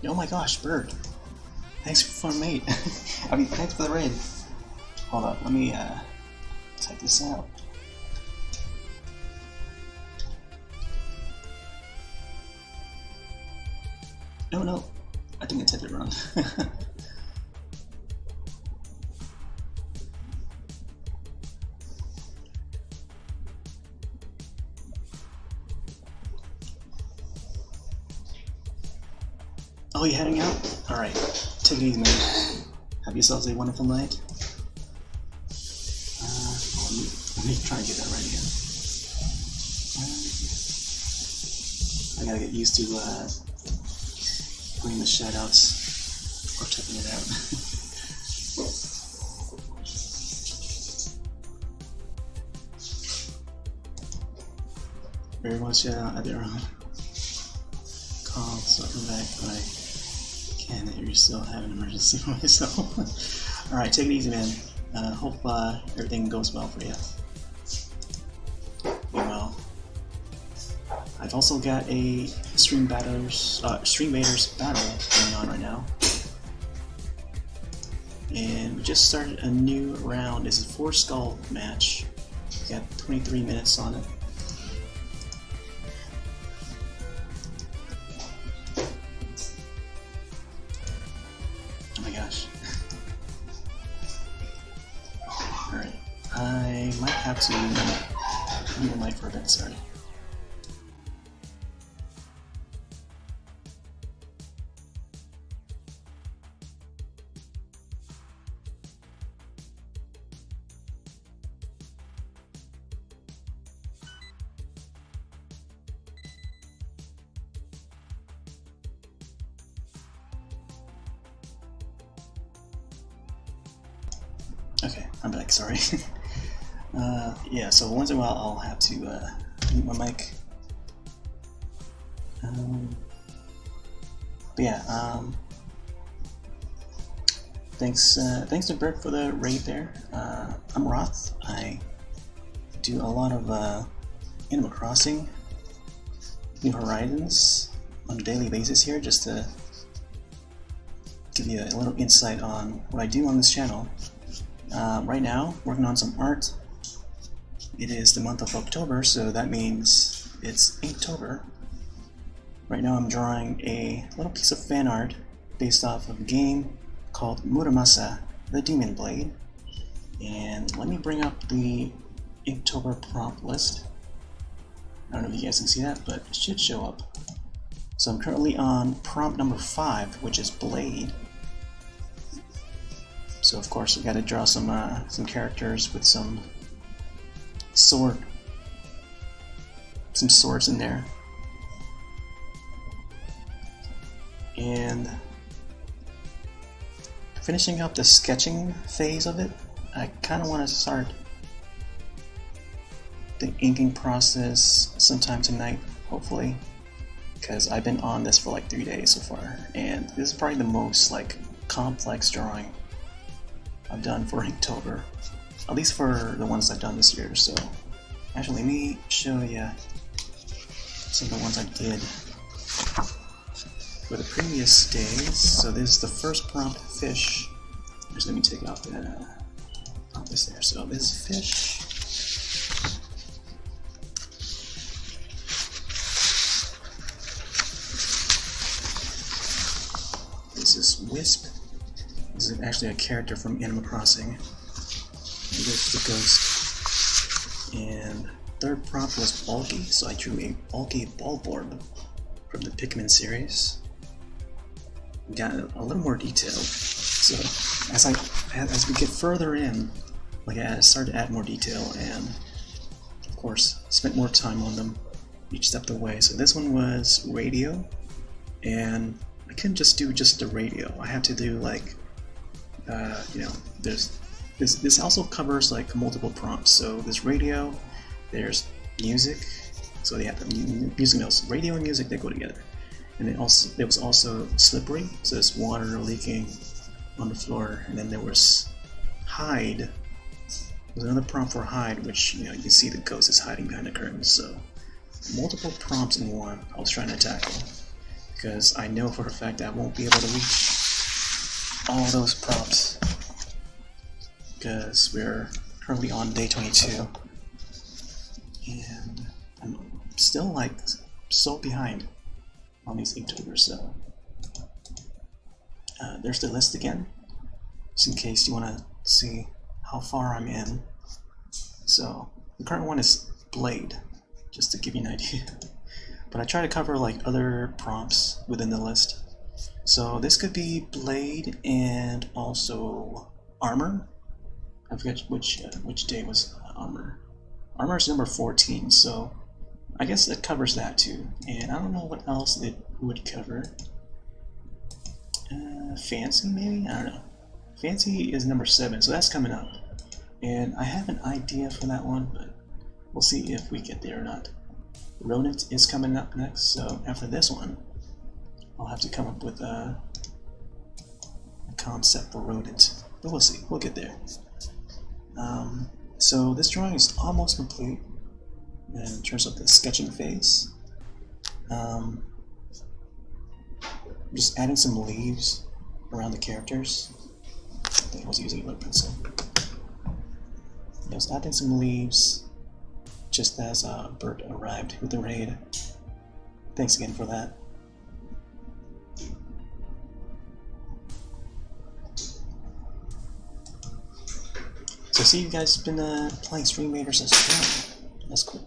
Oh my gosh, bird. Thanks for mate. I mean, thanks for the raid. Hold up, let me type this out. No, I think I typed it wrong. Oh, you heading out? Alright, take it easy, man. Have yourselves a wonderful night. Let me try and get that right again. I gotta get used to putting the shoutouts or typing it out. Very much shout out at their own. Call, circle back, but I can't hear you still have an emergency for myself. Alright, take it easy, man. Hope everything goes well for you. Well, I've also got a Stream Batters battle going on right now. And we just started a new round. It's a 4-skull match. We got 23 minutes on it. Oh my gosh. Alright. I might have to mute my mic for a bit, sorry. Okay, I'm back, sorry. Yeah, so once in a while I'll have to mute my mic. But yeah, thanks to Bert for the raid there. I'm Roth. I do a lot of Animal Crossing New Horizons on a daily basis here, just to give you a little insight on what I do on this channel. Right now, working on some art. It is the month of October, so that means it's Inktober. Right now I'm drawing a little piece of fan art based off of a game called Muramasa, the Demon Blade. And let me bring up the Inktober prompt list. I don't know if you guys can see that, but it should show up. So I'm currently on prompt number 5, which is Blade. So of course we got to draw some characters with some swords in there, and finishing up the sketching phase of it. I kind of want to start the inking process sometime tonight, hopefully, because I've been on this for like 3 days so far, and this is probably the most like complex drawing I've done for Inktober, at least for the ones I've done this year. So actually, let me show you some of the ones I did for the previous days. So this is the first prompt, fish. Just let me take off the this there. So this is fish. This is Wisp. This is actually a character from Animal Crossing. This is the ghost. And third prompt was bulky, so I drew a bulky ballboard from the Pikmin series. Got a little more detailed. So as we get further in, like I started to add more detail, and of course spent more time on them each step of the way. So this one was radio, and I couldn't just do just the radio. I had to do like this also covers like multiple prompts. So there's radio, there's music, so they have the music notes. Radio and music, they go together. And there was also slippery, so there's water leaking on the floor. And then there was hide. There's another prompt for hide, which you can see the ghost is hiding behind the curtains. So multiple prompts in one I was trying to tackle, because I know for a fact I won't be able to reach all those prompts because we're currently on day 22 and I'm still like so behind on these Inktober. So there's the list again, just in case you want to see how far I'm in. So the current one is Blade, just to give you an idea. But I try to cover like other prompts within the list. So this could be Blade and also Armor. I forget which day was Armor. Armor is number 14, so I guess it covers that too. And I don't know what else it would cover. Fancy maybe? I don't know. Fancy is number 7, so that's coming up. And I have an idea for that one, but we'll see if we get there or not. Rodent is coming up next, so after this one, I'll have to come up with a concept for Rodent. But we'll see, we'll get there. So this drawing is almost complete in terms of the sketching phase. Just adding some leaves around the characters. I think I was using a pencil. I was adding some leaves just as Bert arrived with the raid. Thanks again for that. So I see you guys been playing Stream Raiders as well. That's cool.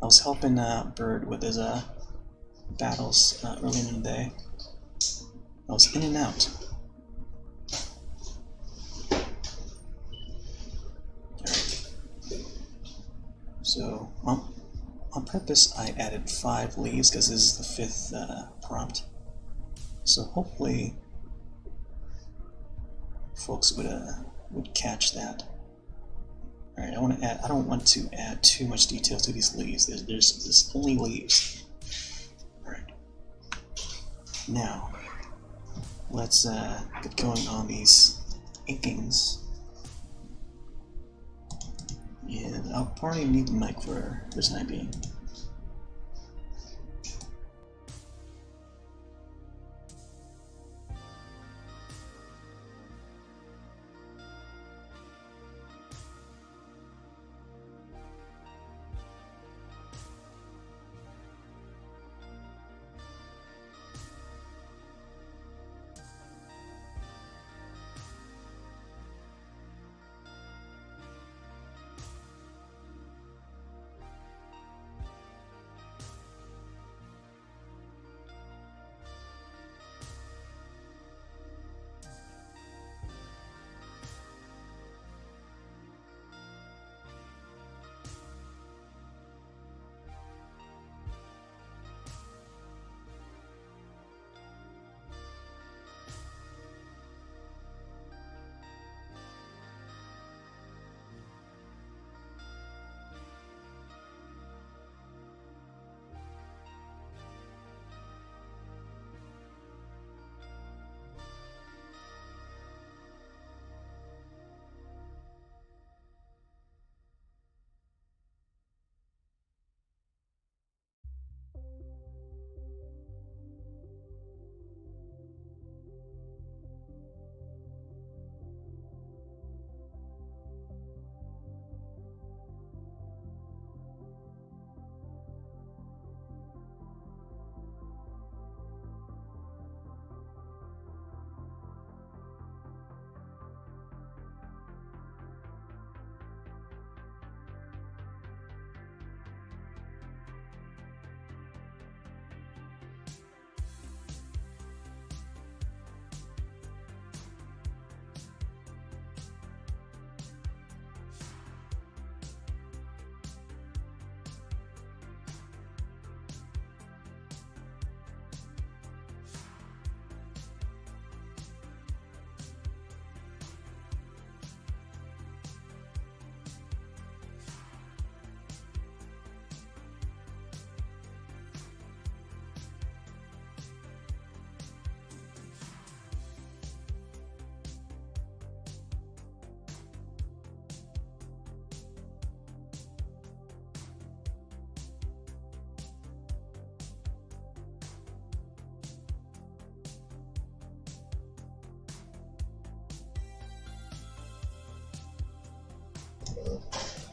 I was helping Bird with his battles early in the day. I was in and out. Alright. So, on purpose I added 5 leaves because this is the 5th prompt. So hopefully folks would catch that. Alright, I don't want to add too much detail to these leaves. There's only leaves. Alright. Now, let's get going on these inkings. And I'll probably need the mic for the time being.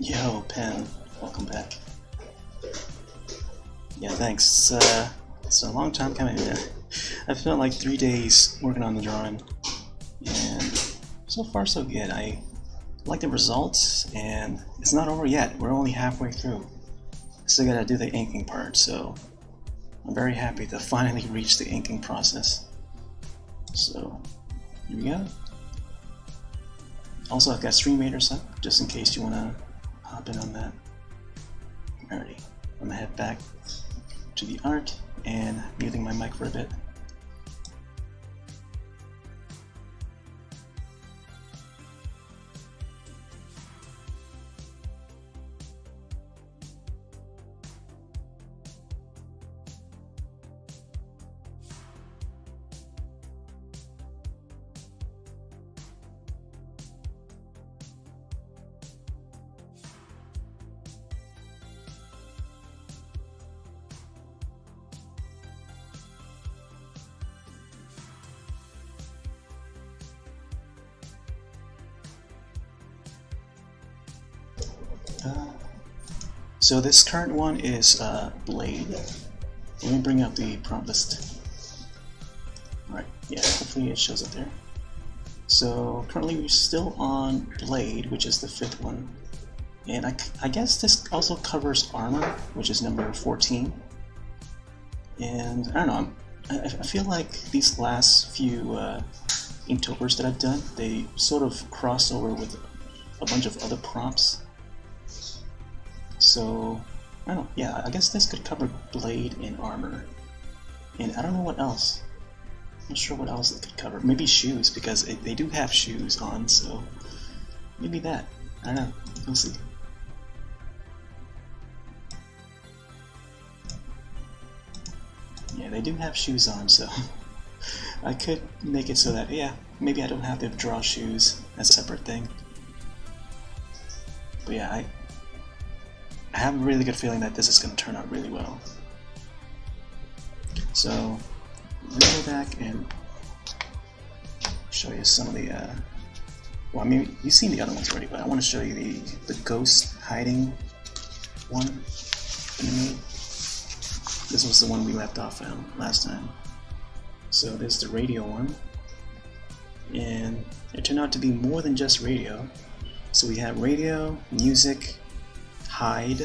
Yo, Pen, welcome back. Yeah, thanks. It's a long time coming. I've spent like 3 days working on the drawing, and so far so good. I like the results, and it's not over yet. We're only halfway through. Still gotta do the inking part, so I'm very happy to finally reach the inking process. So, here we go. Also, I've got StreamRadar up, just in case you wanna hop in on that. Alrighty, I'm gonna head back to the art and muting my mic for a bit. So this current one is Blade. Let me bring up the prompt list. Alright, yeah, hopefully it shows up there. So currently we're still on Blade, which is the 5th one. And I guess this also covers Armor, which is number 14. And I don't know, I feel like these last few Inktober's that I've done, they sort of cross over with a bunch of other prompts. So, I don't know, yeah, I guess this could cover Blade and Armor. And I don't know what else. I'm not sure what else it could cover. Maybe shoes, because they do have shoes on, so maybe that. I don't know. We'll see. Yeah, they do have shoes on, so I could make it so that, yeah, maybe I don't have to draw shoes as a separate thing. But yeah, I have a really good feeling that this is going to turn out really well. So, let me go back and show you some of the, well, I mean, you've seen the other ones already, but I want to show you the ghost hiding one that I made. This was the one we left off last time. So there's the radio one, and it turned out to be more than just radio. So we have radio, music, hide,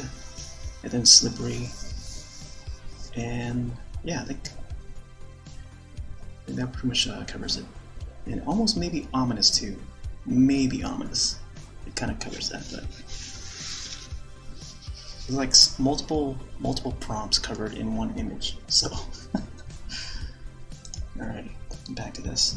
and then slippery, and yeah, I think that pretty much covers it. And almost maybe ominous too. Maybe ominous. It kind of covers that, but there's like multiple prompts covered in one image. So, alrighty, back to this.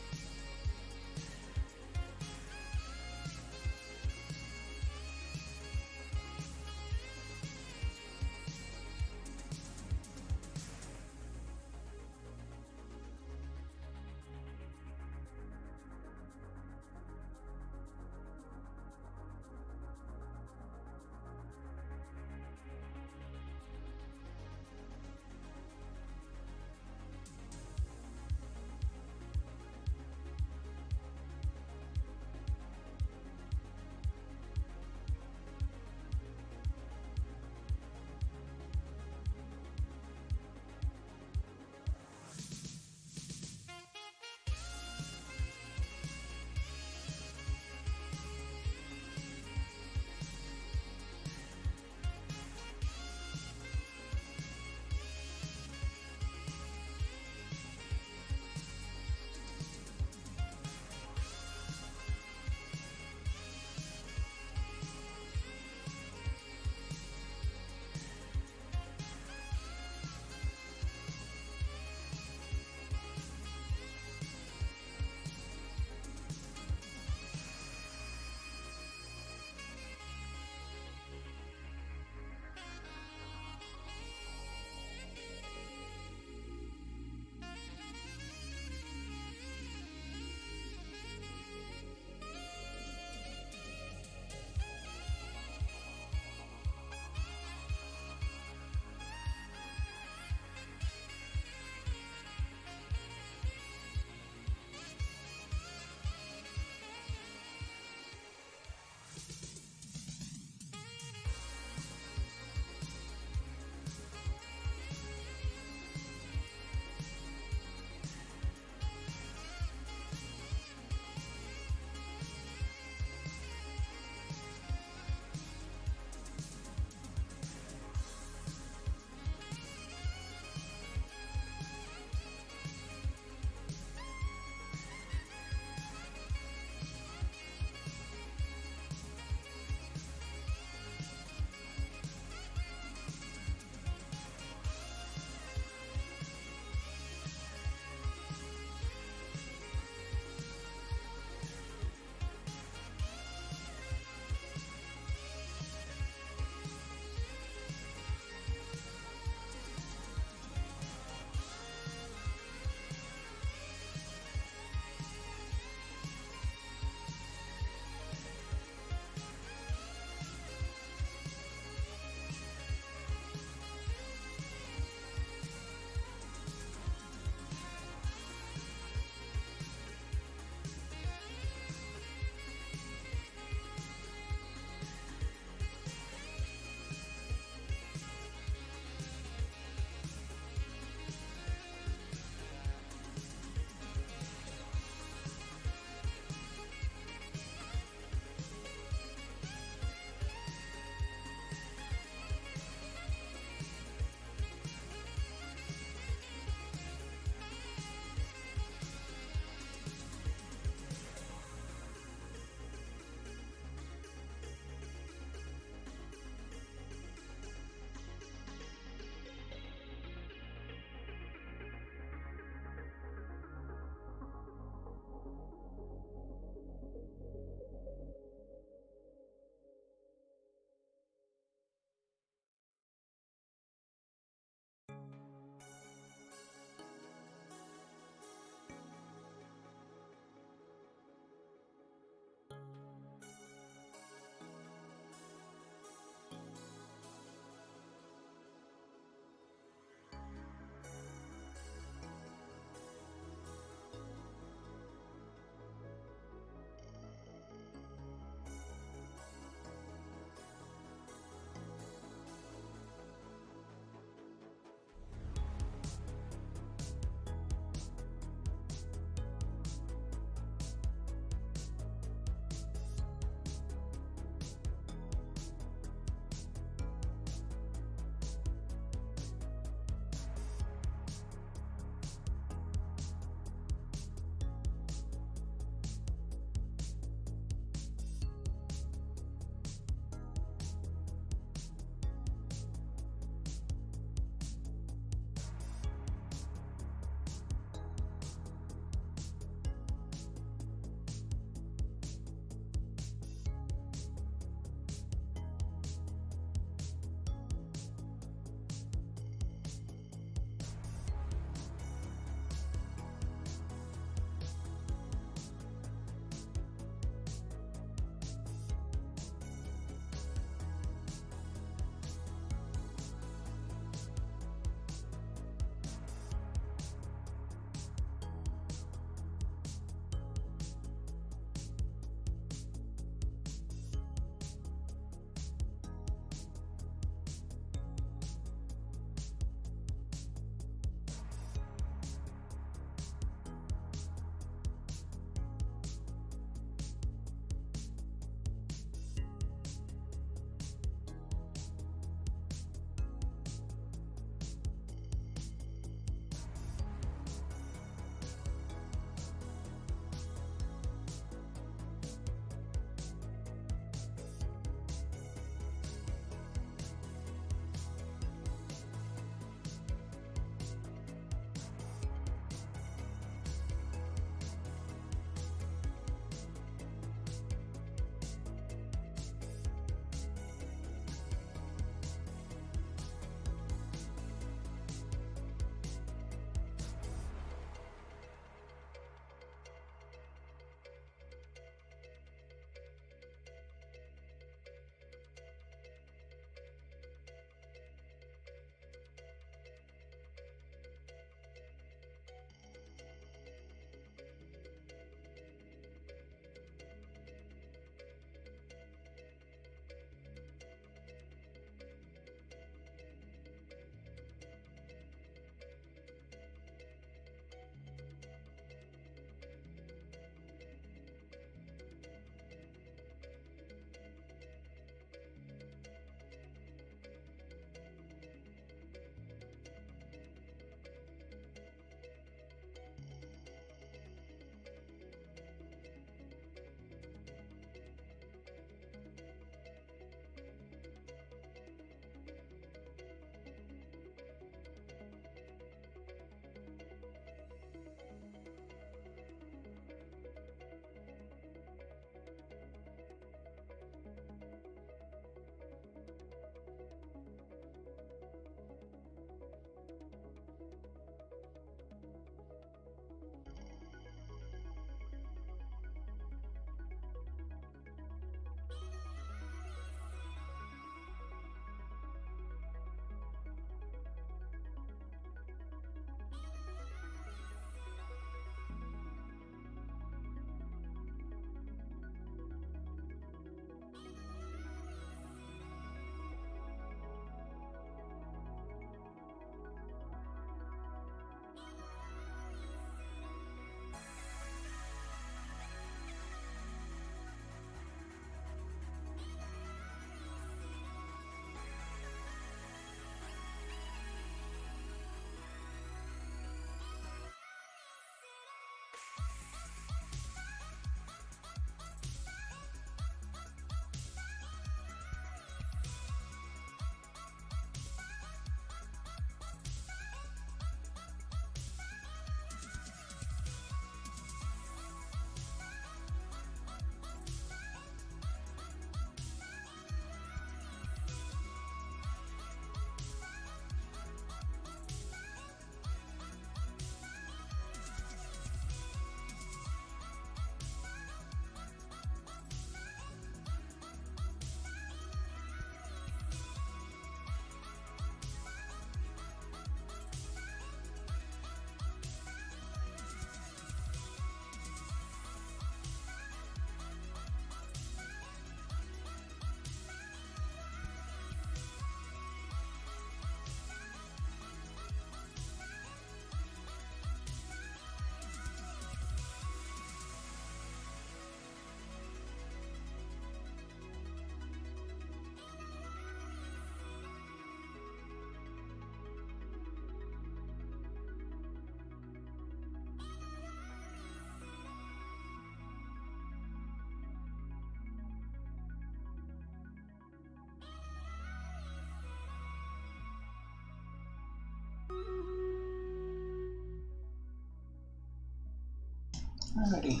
Alrighty.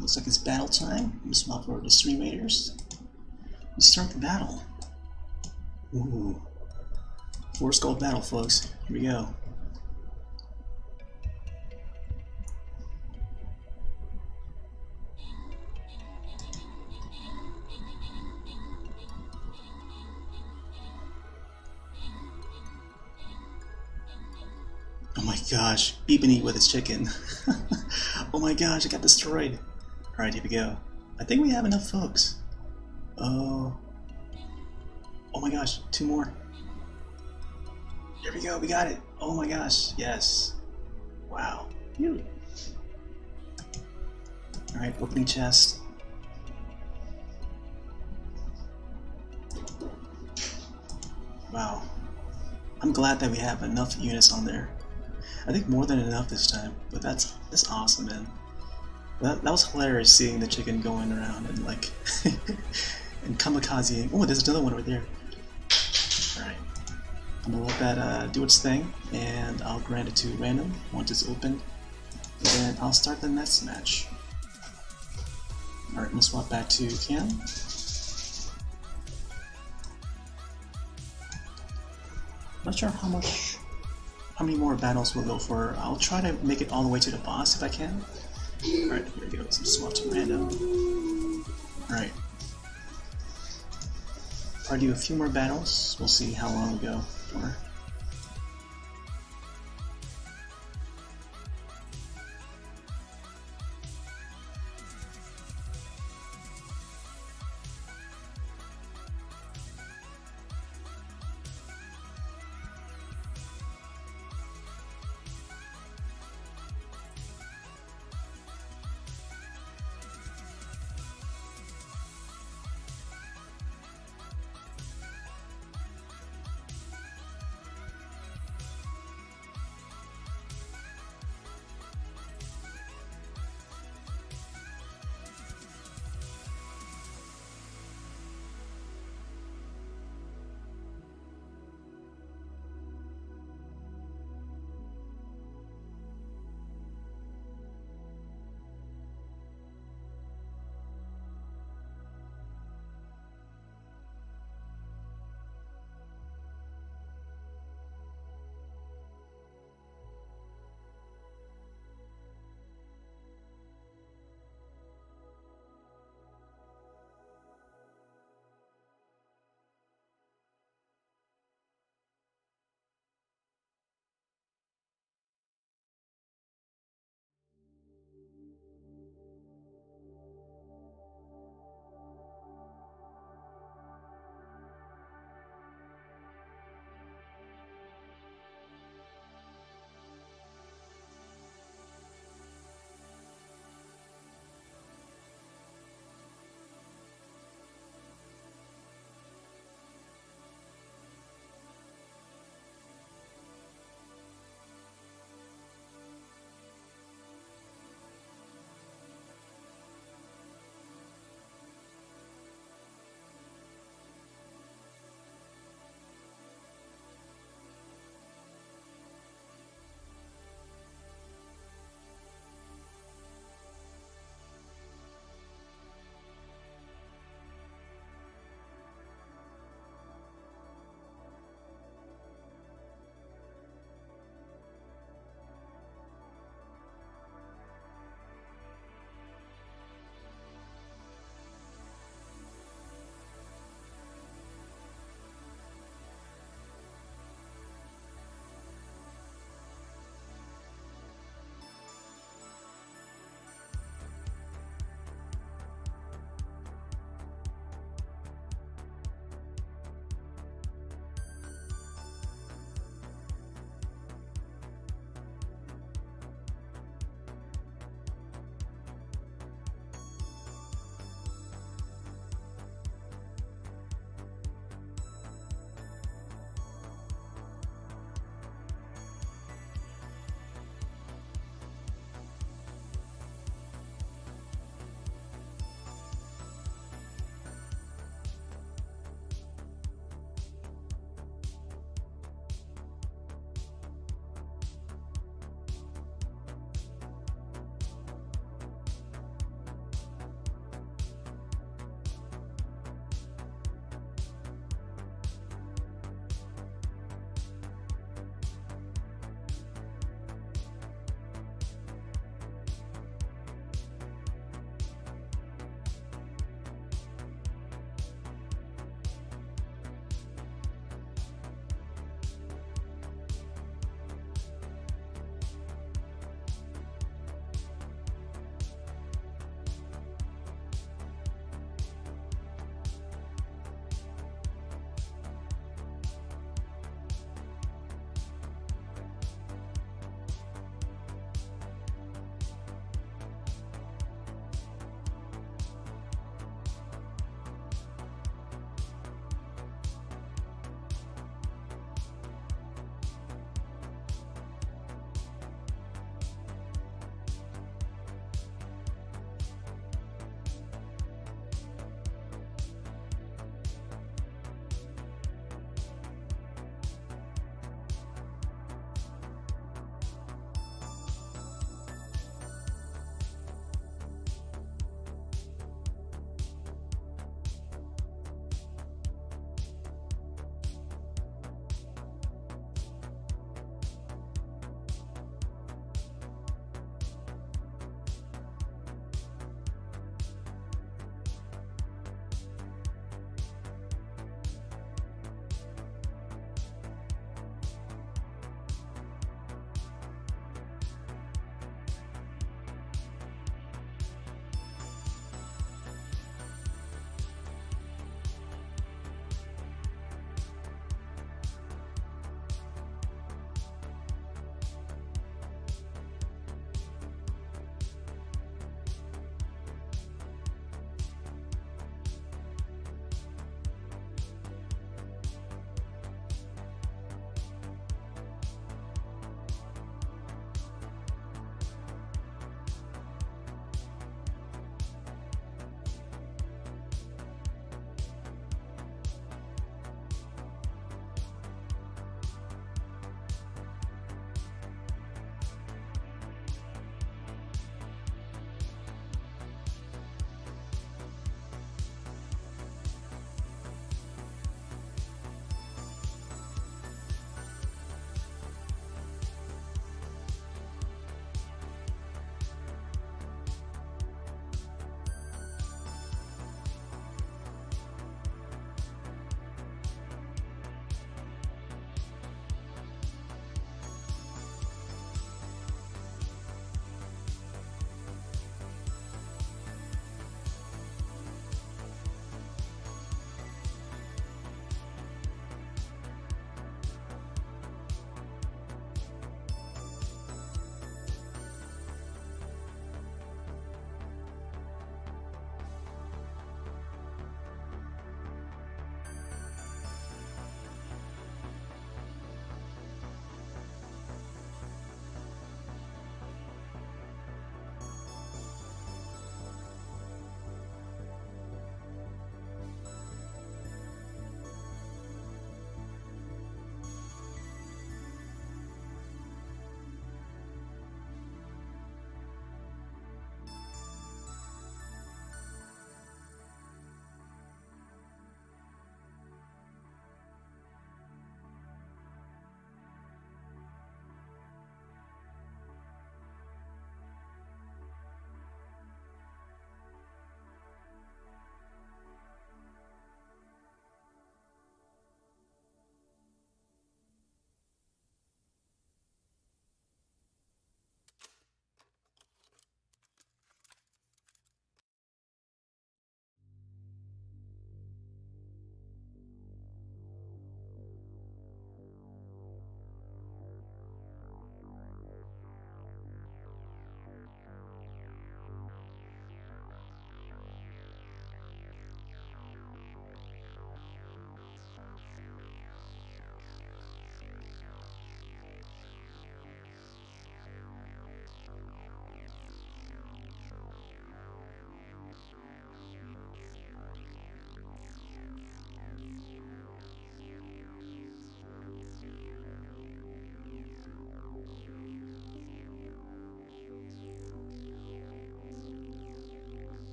Looks like it's battle time. I'm gonna swap over to 3 raiders. Let's start the battle. Ooh. 4 skull battle, folks. Here we go. Oh my gosh, Beepany with his chicken. Oh my gosh, I got destroyed. Alright, here we go. I think we have enough folks. Oh. Oh my gosh, 2 more. Here we go, we got it. Oh my gosh, yes. Wow. Alright, opening chest. Wow. I'm glad that we have enough units on there. I think more than enough this time, but that's awesome, man. That was hilarious seeing the chicken going around and like and kamikaze. Oh, there's another one over there. Alright. I'm gonna let that do its thing, and I'll grant it to random once it's opened. And then I'll start the next match. Alright, I'm gonna swap back to Cam. Not sure how many more battles we'll go for. I'll try to make it all the way to the boss if I can. Alright, here we go. Some swap to random. Alright. I'll do a few more battles. We'll see how long we go for.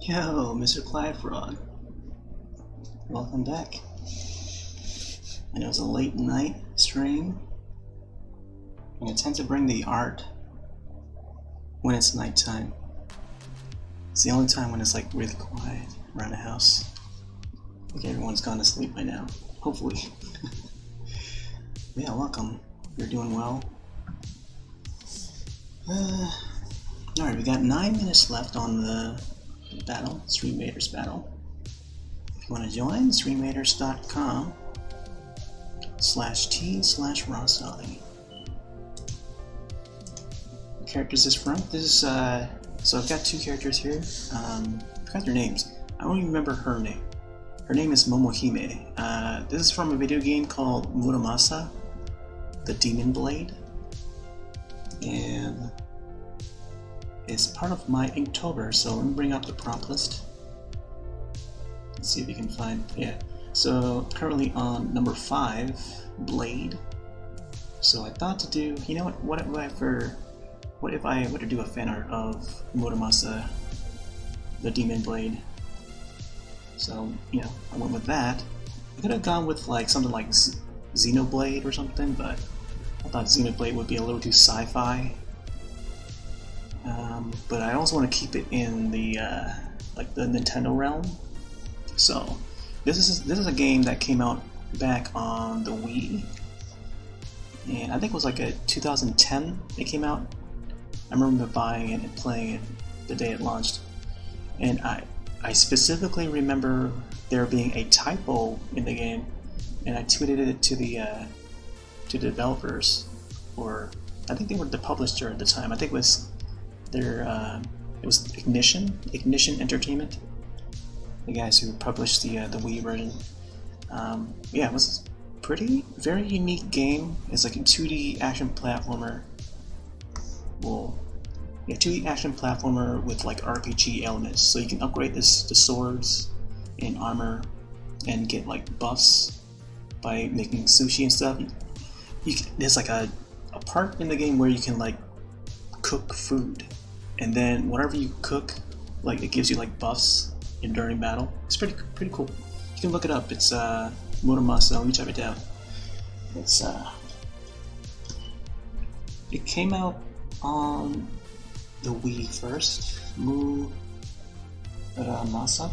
Yo, Mr. Clyde Frog. Welcome back. I know it's a late night stream, and I tend to bring the art when it's nighttime. It's the only time when it's like really quiet around the house. I think everyone's gone to sleep by now, hopefully. Yeah, welcome. You're doing well. Alright, we got 9 minutes left on the battle, Stream Raiders battle. If you want to join, streamraiders.com/t/Rossdolly. What characters is from? This is, so I've got 2 characters here. I forgot their names. I don't even remember her name. Her name is Momohime. This is from a video game called Muramasa, the Demon Blade. And it's part of my Inktober, so let me bring up the prompt list. Let's see if we can find, yeah. So currently on number 5, Blade. So I thought to do, you know what if I were to do a fan art of Muramasa, the Demon Blade? So, you know, I went with that. I could have gone with like something like Xenoblade or something, but I thought Xenoblade would be a little too sci-fi. But I also want to keep it in the like the Nintendo realm. So this is a game that came out back on the Wii, and I think it was like a 2010 it came out. I remember buying it and playing it the day it launched, and I specifically remember there being a typo in the game, and I tweeted it to the developers, or I think they were the publisher at the time. I think it was it was Ignition Entertainment, the guys who published the Wii version. Yeah, it was very unique game. It's like a 2D action platformer. Well, yeah, 2D action platformer with like RPG elements. So you can upgrade the swords and armor and get like buffs by making sushi and stuff. There's like a part in the game where you can like cook food, and then whatever you cook, like it gives you like buffs during battle. It's pretty cool. You can look it up. It's Muramasa. Let me check it out. It's it came out on the Wii first. Muramasa.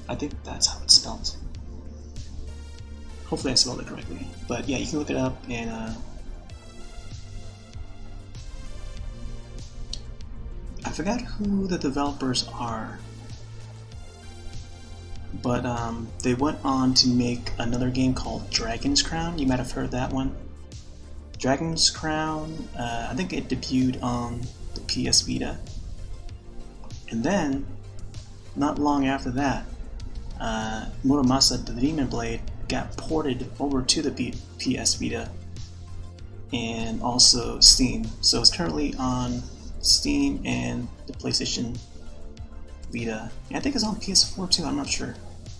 I think that's how it's spelled. Hopefully I spelled it correctly. But yeah, you can look it up, and I forgot who the developers are, but they went on to make another game called Dragon's Crown. You might have heard that one. Dragon's Crown, I think it debuted on the PS Vita. And then, not long after that, Muramasa the Demon Blade got ported over to the PS Vita and also Steam. So it's currently on Steam and the PlayStation Vita. And I think it's on PS4 too, I'm not sure.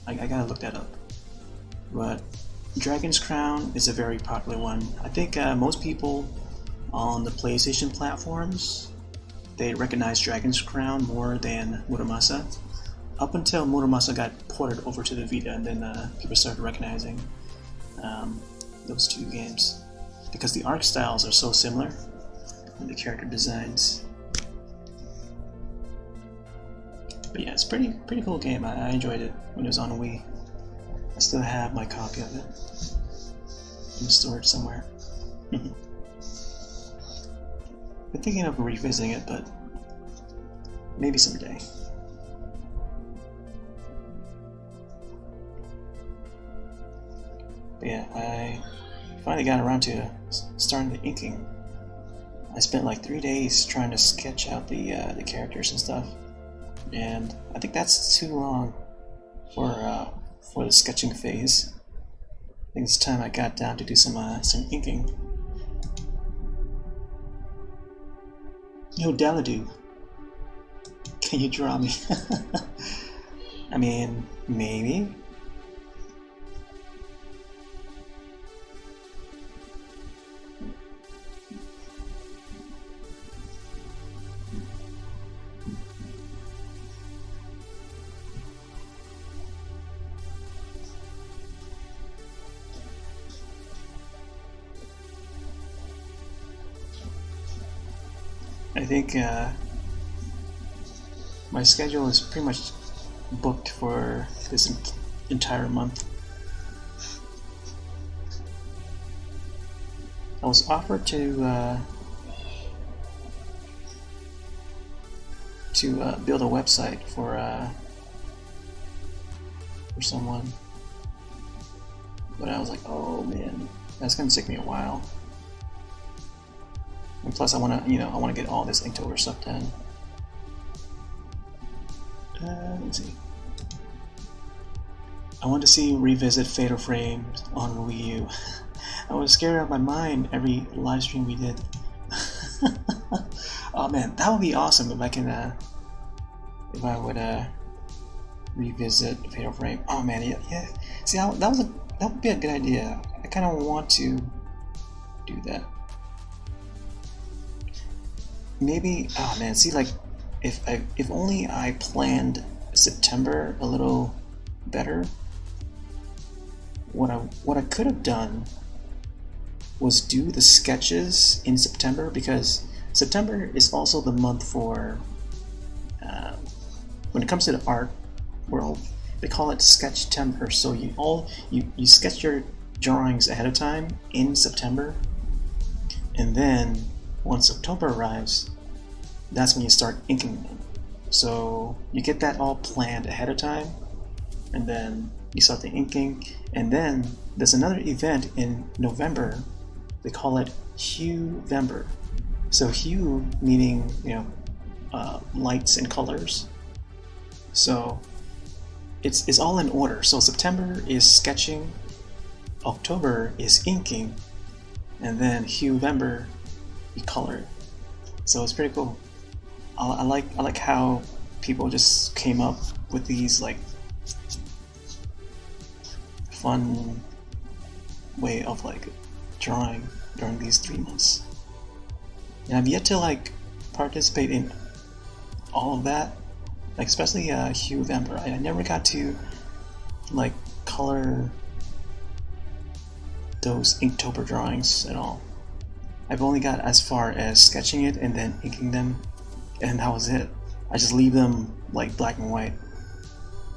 I gotta look that up. But Dragon's Crown is a very popular one. I think most people on the PlayStation platforms, they recognize Dragon's Crown more than Muramasa. Up until Muramasa got ported over to the Vita, and then people started recognizing those 2 games. Because the art styles are so similar, and the character designs. But yeah, it's pretty cool game. I enjoyed it when it was on Wii. I still have my copy of it in storage somewhere. Been thinking of revisiting it, but maybe someday. But yeah, I finally got around to starting the inking. I spent like 3 days trying to sketch out the characters and stuff, and I think that's too long for the sketching phase. I think it's time I got down to do some inking. Yo, Daladu, can you draw me? I mean, maybe. I think my schedule is pretty much booked for this entire month. I was offered to build a website for someone, but I was like, oh man, that's gonna take me a while. And plus, I wanna get all this Inktober stuff done. Let's see. I want to see revisit Fatal Frame on Wii U. I was scared out of my mind every live stream we did. Oh man, that would be awesome if I can, if I would revisit Fatal Frame. Oh man, yeah. See, that would be a good idea. I kind of want to do that. Maybe, oh man, see, like, if only I planned September a little better. What I could have done was do the sketches in September, because September is also the month for when it comes to the art world, they call it Sketchtember. So you sketch your drawings ahead of time in September, and then once October arrives, that's when you start inking them. So you get that all planned ahead of time, and then you start the inking, and then there's another event in November. They call it Huevember. So hue meaning, lights and colors. So it's all in order. So September is sketching, October is inking, and then Huevember you color it. So it's pretty cool. I like how people just came up with these like fun way of like drawing during these 3 months. And I've yet to like participate in all of that, like especially Huevember. I never got to like color those Inktober drawings at all. I've only got as far as sketching it and then inking them, and that was it. I just leave them like black and white.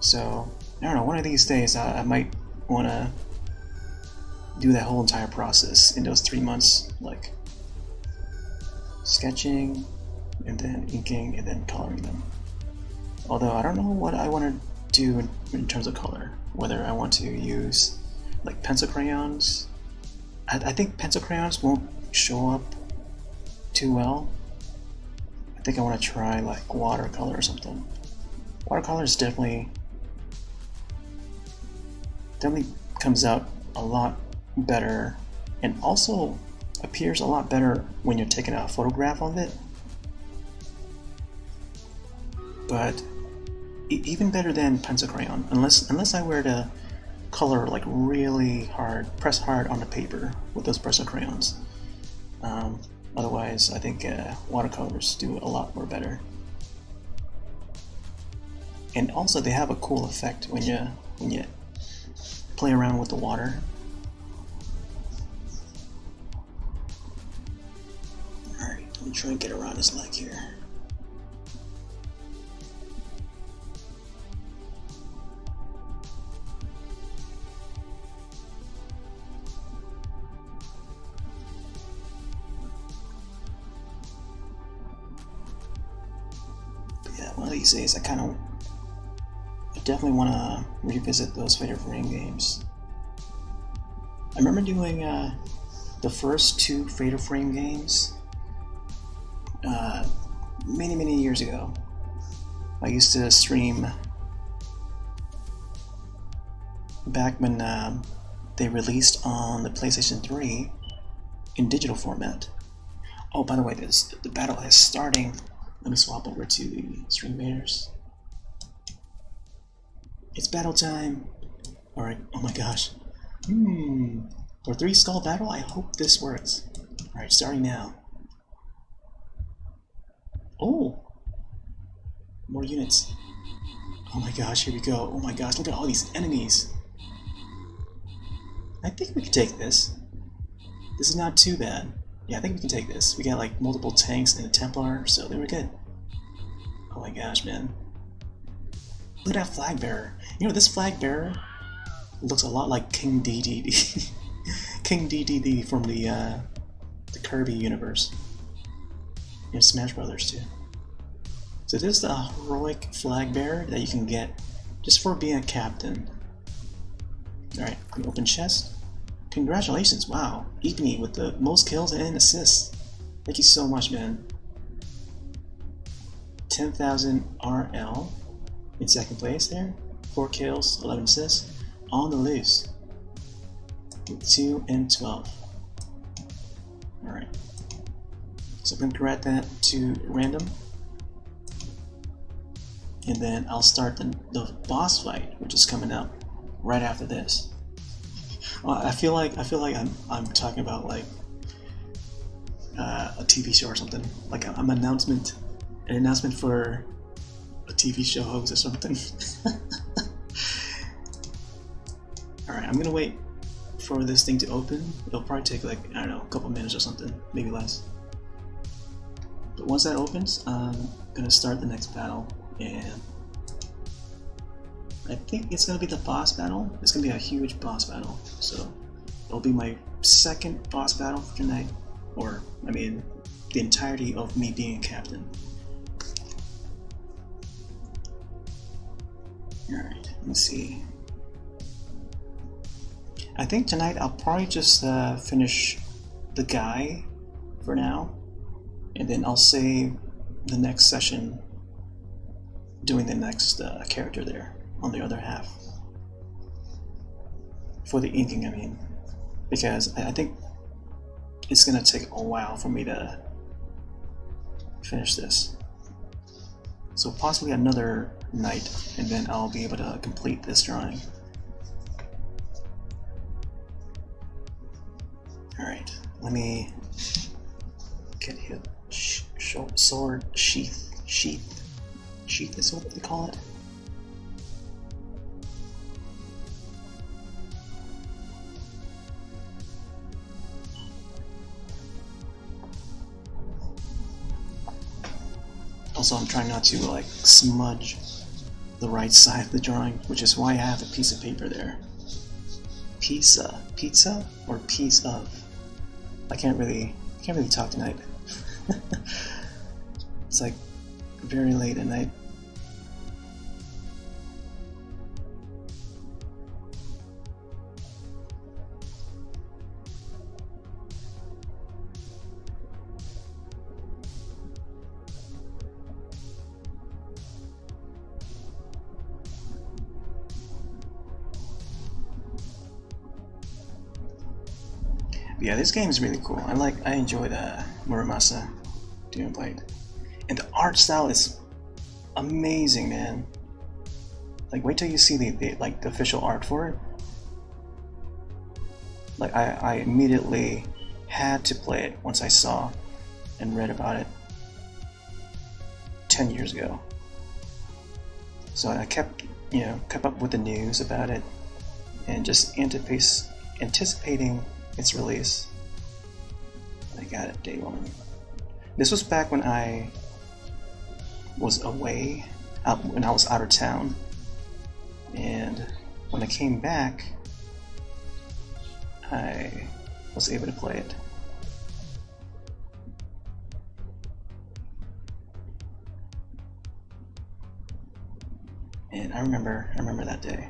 So I don't know, one of these days I might want to do that whole entire process in those 3 months, like sketching and then inking and then coloring them. Although I don't know what I want to do in terms of color, whether I want to use like pencil crayons. I think pencil crayons won't show up too well. I think I want to try like watercolor or something. Watercolor is definitely comes out a lot better, and also appears a lot better when you're taking a photograph of it. But even better than pencil crayon, unless I were to color like really hard, press hard on the paper with those pencil crayons. Otherwise, I think watercolors do a lot more better. And also, they have a cool effect when you play around with the water. Alright, let me try and get around his leg here. One of these days, I definitely want to revisit those Fatal Frame games. I remember doing the first 2 Fatal Frame games many years ago. I used to stream back when they released on the PlayStation 3 in digital format. Oh, by the way, the battle is starting. Let me swap over to the stream meters. It's battle time! Alright, oh my gosh. For 3 skull battle, I hope this works. Alright, starting now. Oh! More units. Oh my gosh, here we go. Oh my gosh, look at all these enemies. I think we can take this. This is not too bad. Yeah, I think we can take this. We got like multiple tanks and a Templar, so they were good. Oh my gosh, man. Look at that flag bearer. You know, this flag bearer looks a lot like King DDD. King DDD from the Kirby universe. In Smash Brothers too. So this is the heroic flag bearer that you can get just for being a captain. Alright, open chest. Congratulations, wow. Igni with the most kills and assists. Thank you so much, man. 10,000 RL in second place there. 4 kills, 11 assists. On the loose. 2 and 12. Alright. So I'm going to correct that to random. And then I'll start the boss fight, which is coming up right after this. I feel like I'm talking about like a TV show or something. Like an announcement for a TV show host or something. All right, I'm gonna wait for this thing to open. It'll probably take like, I don't know, a couple minutes or something, maybe less. But once that opens, I'm gonna start the next battle, and I think it's gonna be the boss battle. It's gonna be a huge boss battle, so it'll be my second boss battle for tonight, or I mean, the entirety of me being a captain. All right, let's see. I think tonight I'll probably just finish the guy for now, and then I'll save the next session doing the next character there on the other half. For the inking, I mean. Because I think it's gonna take a while for me to finish this. So possibly another night, and then I'll be able to complete this drawing. Alright, let me get his sword sheath. Sheath is what they call it. Also, I'm trying not to like smudge the right side of the drawing, which is why I have a piece of paper there. Pizza or piece of. I can't really talk tonight. It's like very late at night. Yeah, this game is really cool. I enjoyed Muramasa Demon Blade, and the art style is amazing, man. Like, wait till you see the official art for it. Like, I immediately had to play it once I saw and read about it 10 years ago. So I kept up with the news about it and just anticipating its release. I got it day one. This was back when I was away, when I was out of town, and when I came back, I was able to play it. And I remember that day.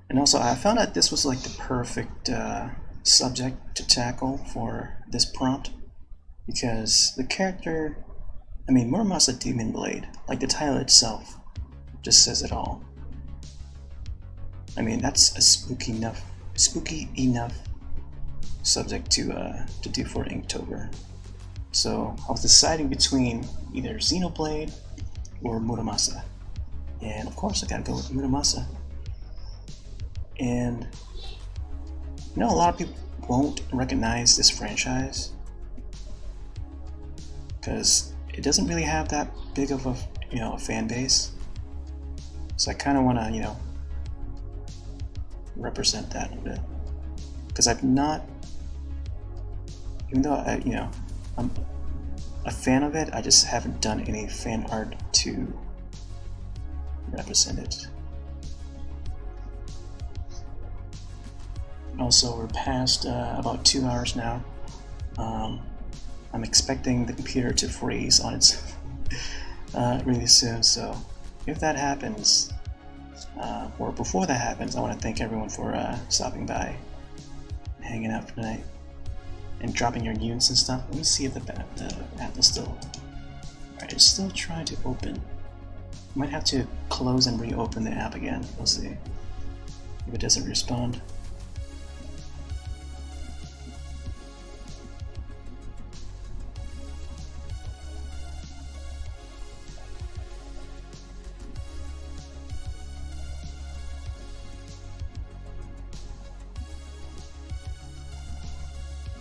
And also, I found out this was like the perfect subject to tackle for this prompt, because the character, I mean, Muramasa Demon Blade, like the title itself, just says it all. I mean, that's a spooky enough subject to do for Inktober. So I was deciding between either Xenoblade or Muramasa, and of course I gotta go with Muramasa. And a lot of people won't recognize this franchise, because it doesn't really have that big of a a fan base. So I kind of want to represent that a bit, because I've not, even though I'm a fan of it, I just haven't done any fan art to represent it. Also, we're past about 2 hours now. I'm expecting the computer to freeze on its really soon, so if that happens, or before that happens, I want to thank everyone for stopping by, hanging out for tonight, and dropping your units and stuff. Let me see if the app is still... Alright, it's still trying to open. Might have to close and reopen the app again. We'll see if it doesn't respond.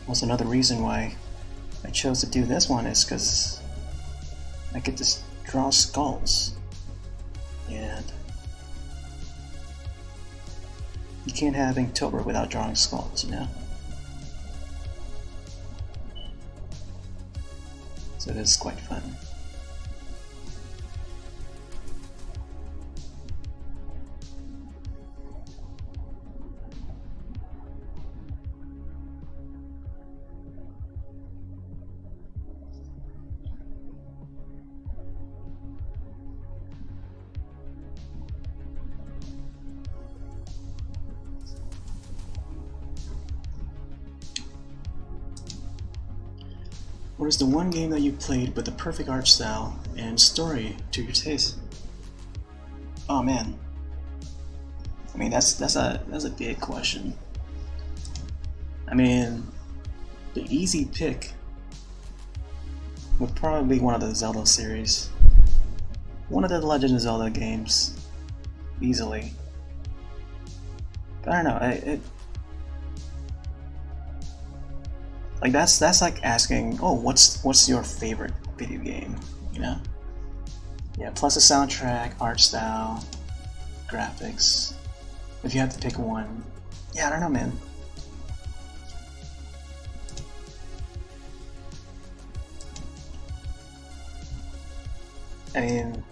Also, another reason why I chose to do this one is because I get to draw skulls, and you can't have Inktober without drawing skulls, So it is quite fun. What is the one game that you played with the perfect art style and story to your taste? Oh man, I mean that's a big question. I mean, the easy pick would probably be one of the Zelda series, one of the Legend of Zelda games, easily. But I don't know, like that's like asking, oh, what's your favorite video game? Yeah, plus the soundtrack, art style, graphics. If you have to pick one, yeah, I don't know, man. I mean,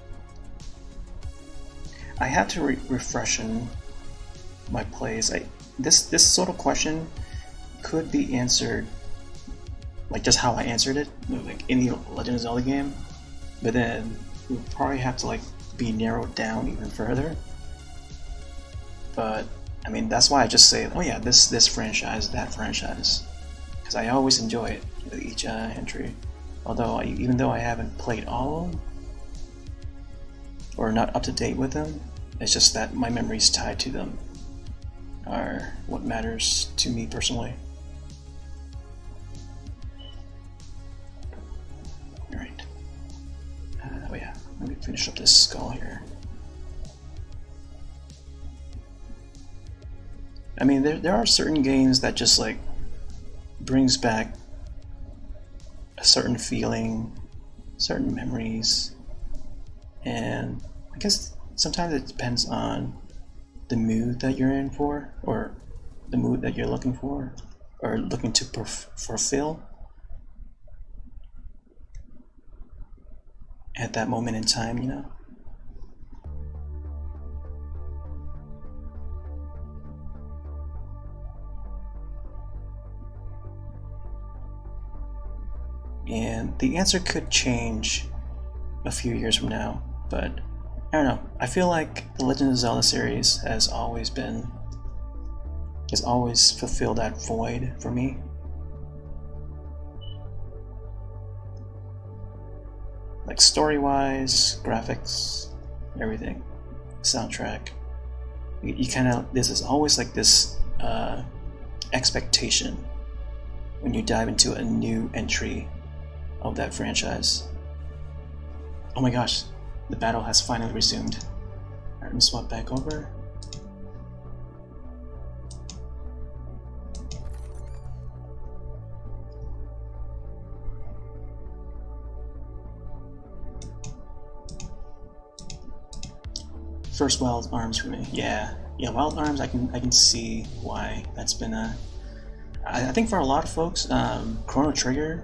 I have to refresh my plays. This sort of question could be answered like just how I answered it, like any Legend of Zelda game, but then we'll probably have to like be narrowed down even further. But I mean, that's why I just say, oh yeah, this franchise, that franchise, because I always enjoy it with each entry. Although even though I haven't played all of them or not up to date with them, it's just that my memories tied to them are what matters to me personally. Alright. Oh yeah, let me finish up this skull here. I mean, there are certain games that just like brings back a certain feeling, certain memories, and I guess sometimes it depends on the mood that you're in for, or the mood that you're looking for, or looking to fulfill at that moment in time, you know? And the answer could change a few years from now, but I don't know. I feel like the Legend of Zelda series has always fulfilled that void for me. Like story-wise, graphics, everything, soundtrack. You kind of, this is always like this expectation when you dive into a new entry of that franchise. Oh my gosh, the battle has finally resumed. Alright, let me swap back over. First Wild Arms for me. Yeah, yeah. Wild Arms. I can see why that's been a. I think for a lot of folks, Chrono Trigger,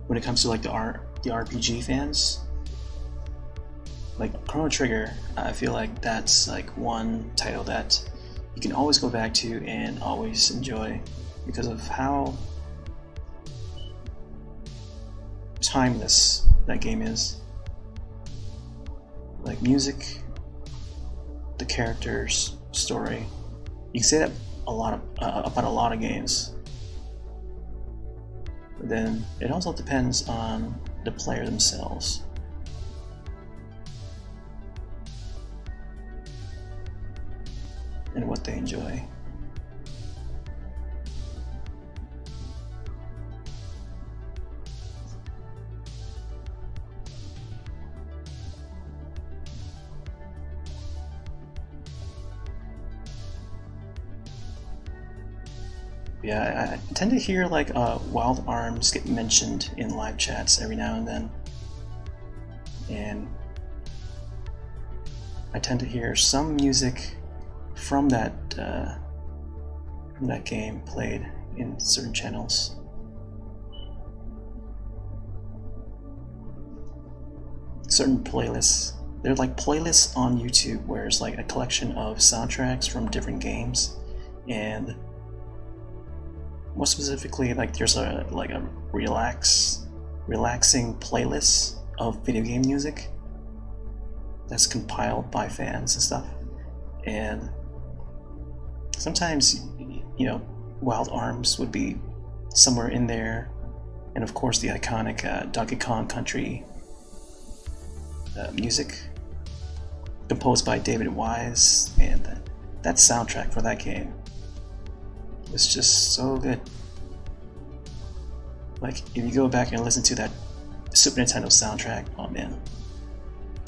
when it comes to like the RPG fans, like Chrono Trigger, I feel like that's like one title that you can always go back to and always enjoy because of how timeless that game is. Like music, the characters, story. You can say that about a lot of games. But then it also depends on the player themselves. And what they enjoy. Yeah, I tend to hear like Wild Arms get mentioned in live chats every now and then. And I tend to hear some music from that game played in certain channels. Certain playlists. They're like playlists on YouTube where it's like a collection of soundtracks from different games, and more specifically, like there's a relaxing playlist of video game music that's compiled by fans and stuff. And sometimes, you know, Wild Arms would be somewhere in there, and of course the iconic Donkey Kong Country music composed by David Wise, and that soundtrack for that game was just so good. Like if you go back and listen to that Super Nintendo soundtrack, oh man,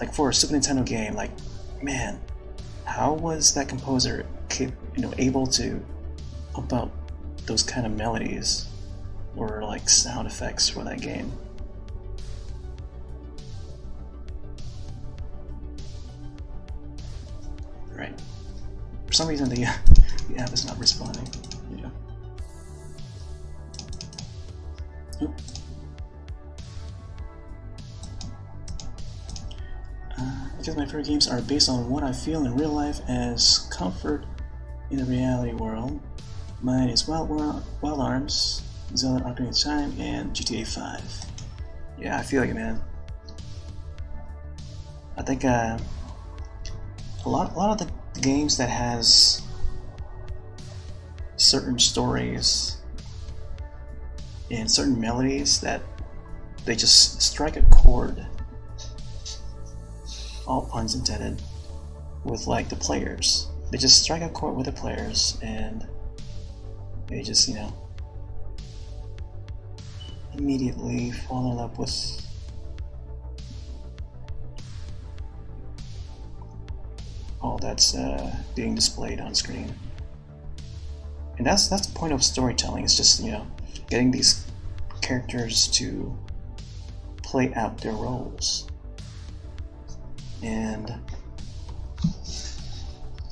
like for a Super Nintendo game, like man, how was that composer able to pump out those kind of melodies or like sound effects for that game? Right. For some reason the app is not responding. Yeah. Oop. Because my favorite games are based on what I feel in real life as comfort in the reality world. Mine is Wild Arms, Zelda Ocarina of Time, and GTA 5. Yeah, I feel like it, man. I think a lot of the games that has certain stories and certain melodies that they just strike a chord, all puns intended, with like the players. They just strike a chord with the players and they just, you know, immediately fall in love with all that's being displayed on screen. And that's the point of storytelling. It's just, you know, getting these characters to play out their roles. And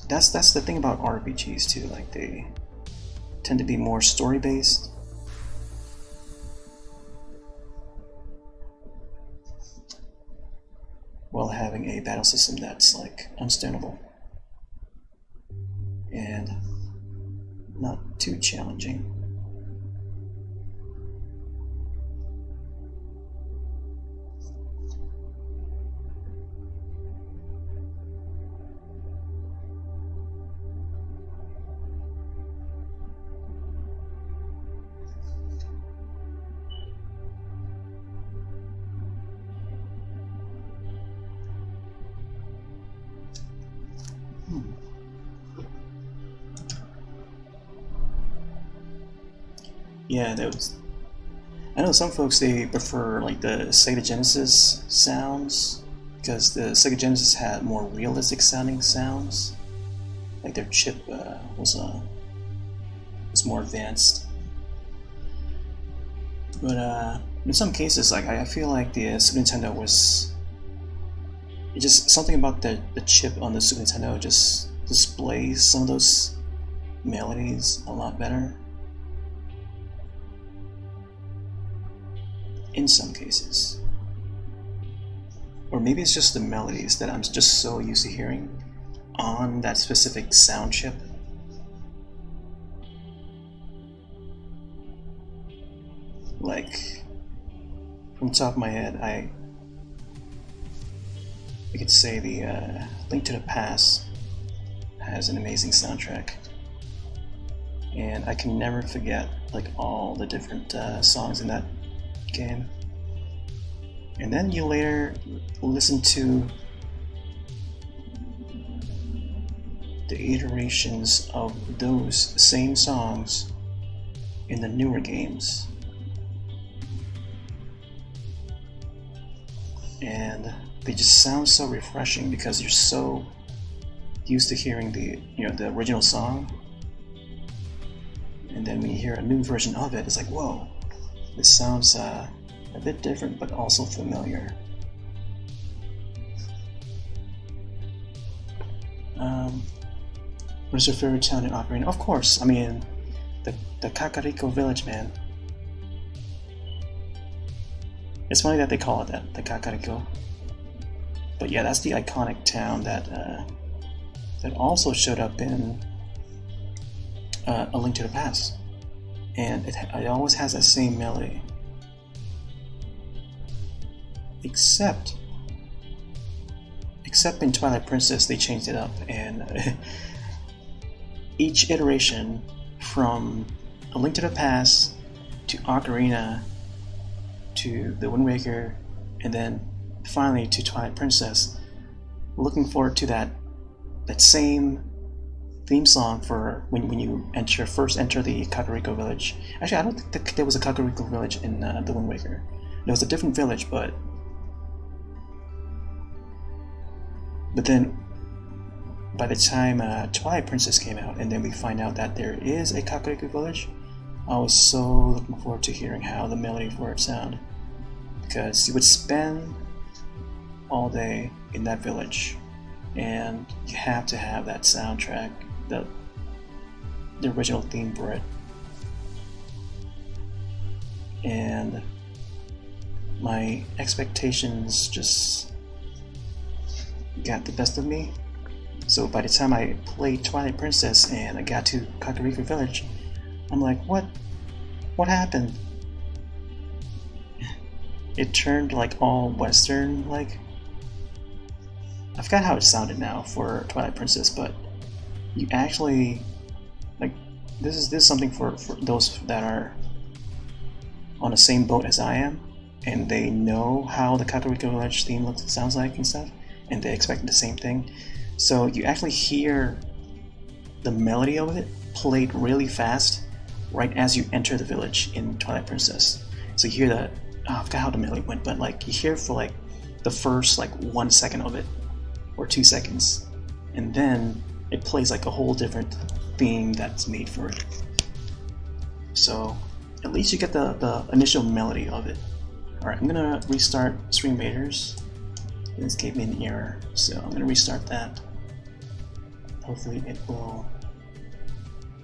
that's the thing about RPGs too. Like they tend to be more story based. While having a battle system that's like understandable and not too challenging. Yeah, I know some folks, they prefer like the Sega Genesis sounds because the Sega Genesis had more realistic sounding sounds. Like their chip was more advanced. But in some cases, like I feel like the Super Nintendo was It's just something about the chip on the Super Nintendo just displays some of those melodies a lot better. In some cases. Or maybe it's just the melodies that I'm just so used to hearing on that specific sound chip. Like, from the top of my head, I could say the Link to the Past has an amazing soundtrack, and I can never forget like all the different songs in that game. And then you later listen to the iterations of those same songs in the newer games, and they just sound so refreshing because you're so used to hearing the the original song, and then when you hear a new version of it, it's like, whoa, this sounds a bit different but also familiar. What is your favorite town in Ocarina? Of course, I mean the Kakariko village, man. It's funny that they call it that, the Kakariko. But yeah, that's the iconic town that also showed up in A Link to the Past, and it always has that same melody, except in Twilight Princess they changed it up, and each iteration from A Link to the Past to Ocarina to The Wind Waker and then finally to Twilight Princess, looking forward to that same theme song for when you first enter the Kakariko village. Actually, I don't think there was a Kakariko village in The Wind Waker. There was a different village, but then by the time Twilight Princess came out, and then we find out that there is a Kakariko village, I was so looking forward to hearing how the melody for it sound, because you would spend all day in that village, and you have to have that soundtrack, the original theme for it. And my expectations just got the best of me. So by the time I played Twilight Princess and I got to Kakariko Village, I'm like, what happened? It turned like all Western, like. I forgot how it sounded now for Twilight Princess, but you actually, like, this is something for those that are on the same boat as I am, and they know how the Kakariko Village theme looks and sounds like and stuff, and they expect the same thing. So you actually hear the melody of it played really fast right as you enter the village in Twilight Princess. So you hear I forgot how the melody went, but like you hear for like the first like 1 second of it or 2 seconds, and then it plays like a whole different theme that's made for it. So at least you get the initial melody of it. Alright, I'm gonna restart Stream Invaders. This gave me an error, so I'm gonna restart that. Hopefully it will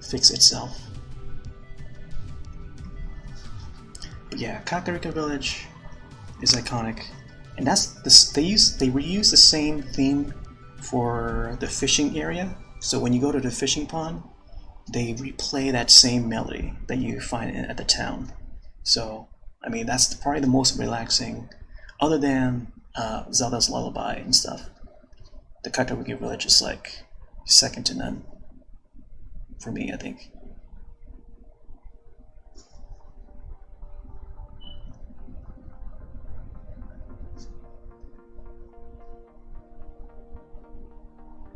fix itself. But yeah, Kakariko Village is iconic, and that's they reuse the same theme for the fishing area. So when you go to the fishing pond, they replay that same melody that you find at the town. So I mean, that's probably the most relaxing, other than Zelda's Lullaby and stuff. The Kakariko Village is like second to none for me, I think.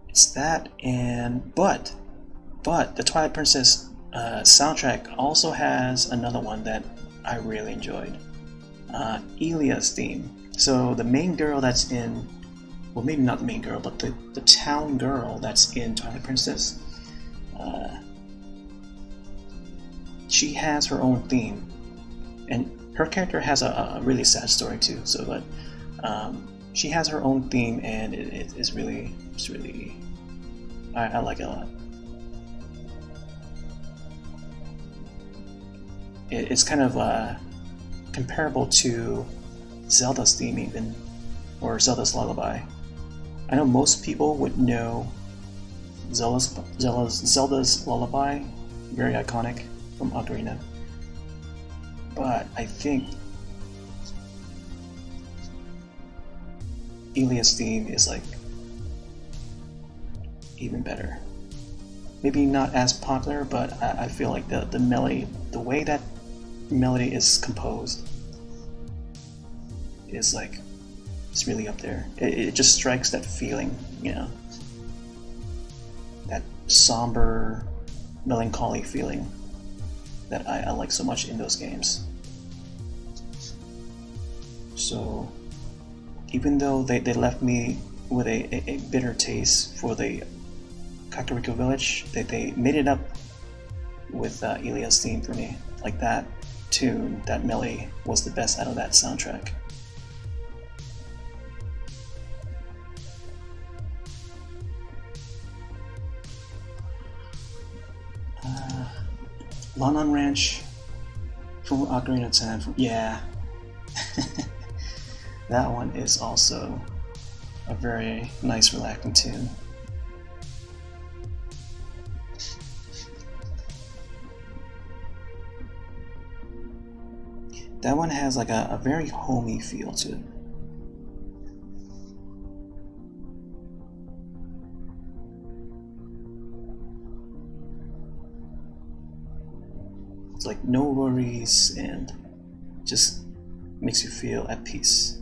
It's that, and but the Twilight Princess soundtrack also has another one that I really enjoyed. Elia's theme. So the main girl that's in, well, maybe not the main girl, but the town girl that's in Twilight Princess, she has her own theme, and her character has a really sad story too. So, but she has her own theme, and it's really, I like it a lot. It's kind of comparable to Zelda's theme, even, or Zelda's Lullaby. I know most people would know Zelda's Lullaby, very iconic from Ocarina. But I think Ilia's theme is like even better. Maybe not as popular, but I feel like the melody, the way that melody is composed, is like, it's really up there. It just strikes that feeling, you know, that somber, melancholy feeling that I like so much in those games. So even though they left me with a bitter taste for the Kakariko Village, they made it up with Ilia's theme for me. Like, that tune, that melody was the best out of that soundtrack. Lon Ranch from Ocarina of Time. Yeah. That one is also a very nice, relaxing tune. That one has like a very homey feel to it. It's like no worries and just makes you feel at peace.